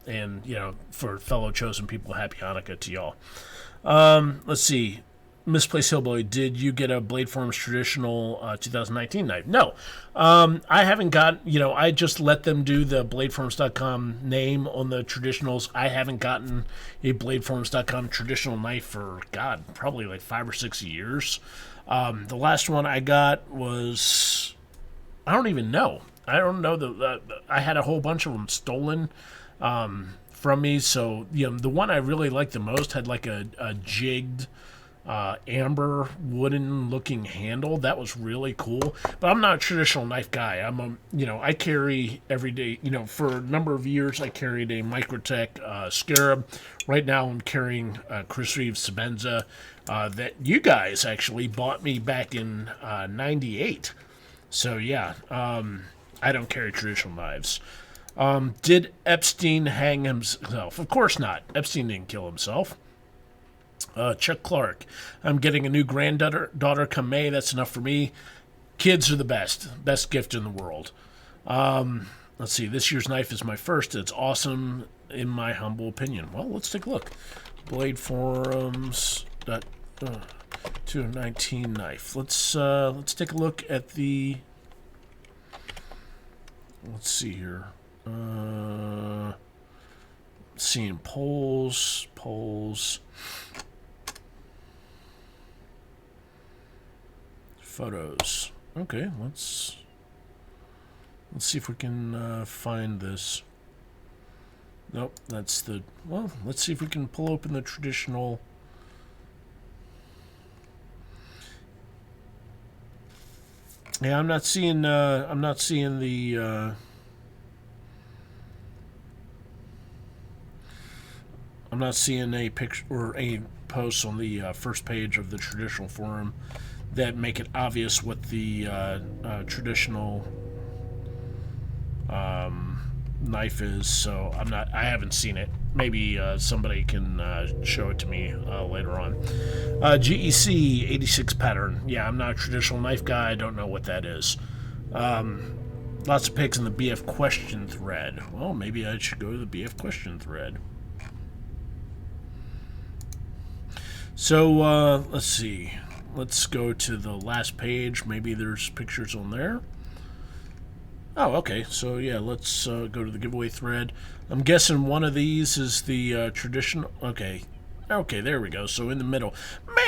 and for fellow chosen people, Happy Hanukkah to y'all. Let's see. Misplaced Hillbilly, did you get a Blade Forms traditional 2019 knife? No. I haven't got, I just let them do the bladeforms.com name on the traditionals. I haven't gotten a bladeforms.com traditional knife for, God, probably like 5 or 6 years. The last one I got was, I don't even know. I don't know. I had a whole bunch of them stolen from me. So, the one I really liked the most had like a jigged amber wooden looking handle. That was really cool, but I'm not a traditional knife guy. I carry every day, for a number of years I carried a Microtech Scarab. Right now I'm carrying Chris Reeves Sebenza that you guys actually bought me back in 98. So yeah, I don't carry traditional knives. Did Epstein hang himself? Of course not. Epstein didn't kill himself. Chuck Clark, I'm getting a new granddaughter come May. That's enough for me. Kids are the best gift in the world. Let's see. This year's knife is my first. It's awesome, in my humble opinion. Well, let's take a look. Blade Forums. 2019 knife. Let's take a look at the. Let's see here. Seeing polls. Photos. Okay, let's see if we can find this. Nope, that's the. Well, let's see if we can pull open the traditional. Yeah, I'm not seeing the. I'm not seeing a picture or a posts on the first page of the traditional forum that make it obvious what the traditional knife is. So I haven't seen it. Maybe somebody can show it to me later on. GEC 86 pattern. Yeah, I'm not a traditional knife guy. I don't know what that is. Lots of pics in the BF question thread. Well, maybe I should go to the BF question thread. So, let's see. Let's go to the last page. Maybe there's pictures on there. Oh, okay. So, yeah, let's go to the giveaway thread. I'm guessing one of these is the traditional. Okay. Okay, there we go. So, in the middle.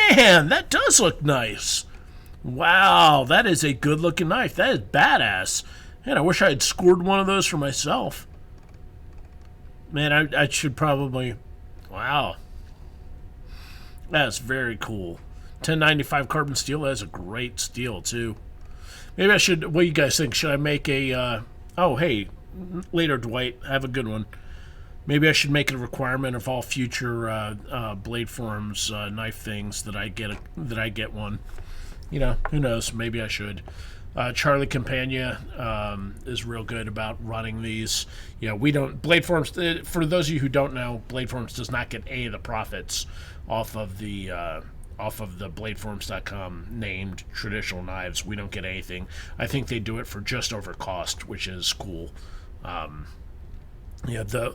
Man, that does look nice. Wow, that is a good-looking knife. That is badass. Man, I wish I had scored one of those for myself. Man, I should probably. Wow. That's very cool. 1095 carbon steel. That's a great steel, too. Maybe I should. What do you guys think? Should I make a. Oh, hey. Later, Dwight. Have a good one. Maybe I should make it a requirement of all future Blade Forums knife things that I get one. Who knows? Maybe I should. Charlie Campagna is real good about running these. We don't. Blade Forums, for those of you who don't know, Blade Forums does not get any of the profits off of the bladeforms.com named traditional knives. We don't get anything. I think they do it for just over cost, which is cool. The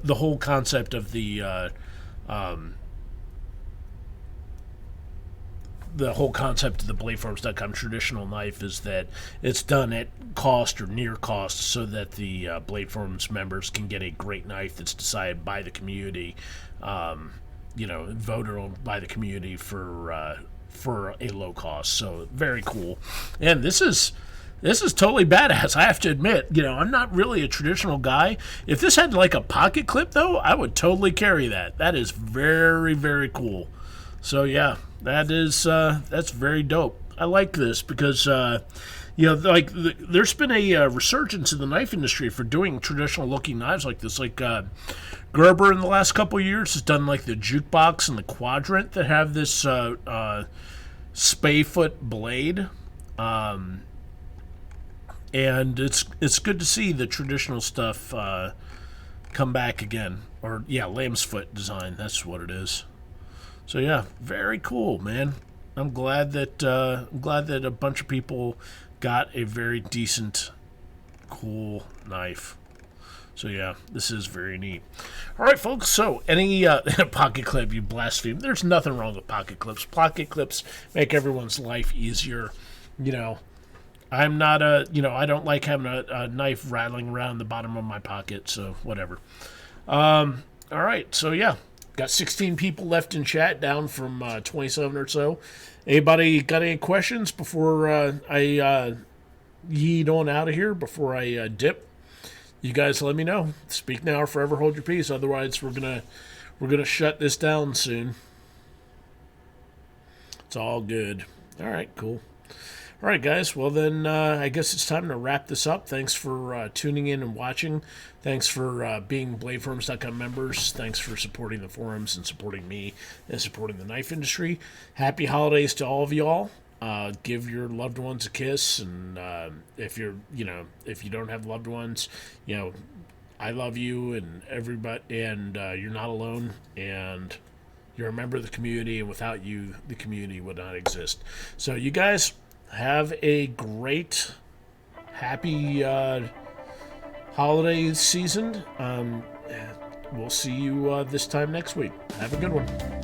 whole concept of the bladeforms.com traditional knife is that it's done at cost or near cost so that the Bladeforms members can get a great knife that's decided by the community, voted on by the community for a low cost. So very cool. And this is totally badass. I have to admit, I'm not really a traditional guy. If this had like a pocket clip though, I would totally carry that. That is very, very cool. So yeah, that's very dope. I like this because there's been a resurgence in the knife industry for doing traditional looking knives like this. Like Gerber in the last couple of years has done like the jukebox and the quadrant that have this spay foot blade. And it's good to see the traditional stuff come back again. Or lamb's foot design. That's what it is. So yeah, very cool, man. I'm glad that a bunch of people got a very decent, cool knife. So yeah, this is very neat. All right, folks. So any pocket clip, you blaspheme. There's nothing wrong with pocket clips. Pocket clips make everyone's life easier. I'm not I don't like having a knife rattling around the bottom of my pocket. So whatever. All right. So yeah. Got 16 people left in chat, down from 27 or so. Anybody got any questions before I yeet on out of here, before I dip? You guys let me know. Speak now or forever hold your peace. Otherwise, we're gonna shut this down soon. It's all good. All right, cool. All right, guys. Well, then I guess it's time to wrap this up. Thanks for tuning in and watching. Thanks for being BladeForums.com members. Thanks for supporting the forums and supporting me and supporting the knife industry. Happy holidays to all of y'all. Give your loved ones a kiss, and if you don't have loved ones, I love you and everybody, and you're not alone, and you're a member of the community, and without you, the community would not exist. So you guys have a great, happy holiday season. We'll see you this time next week. Have a good one.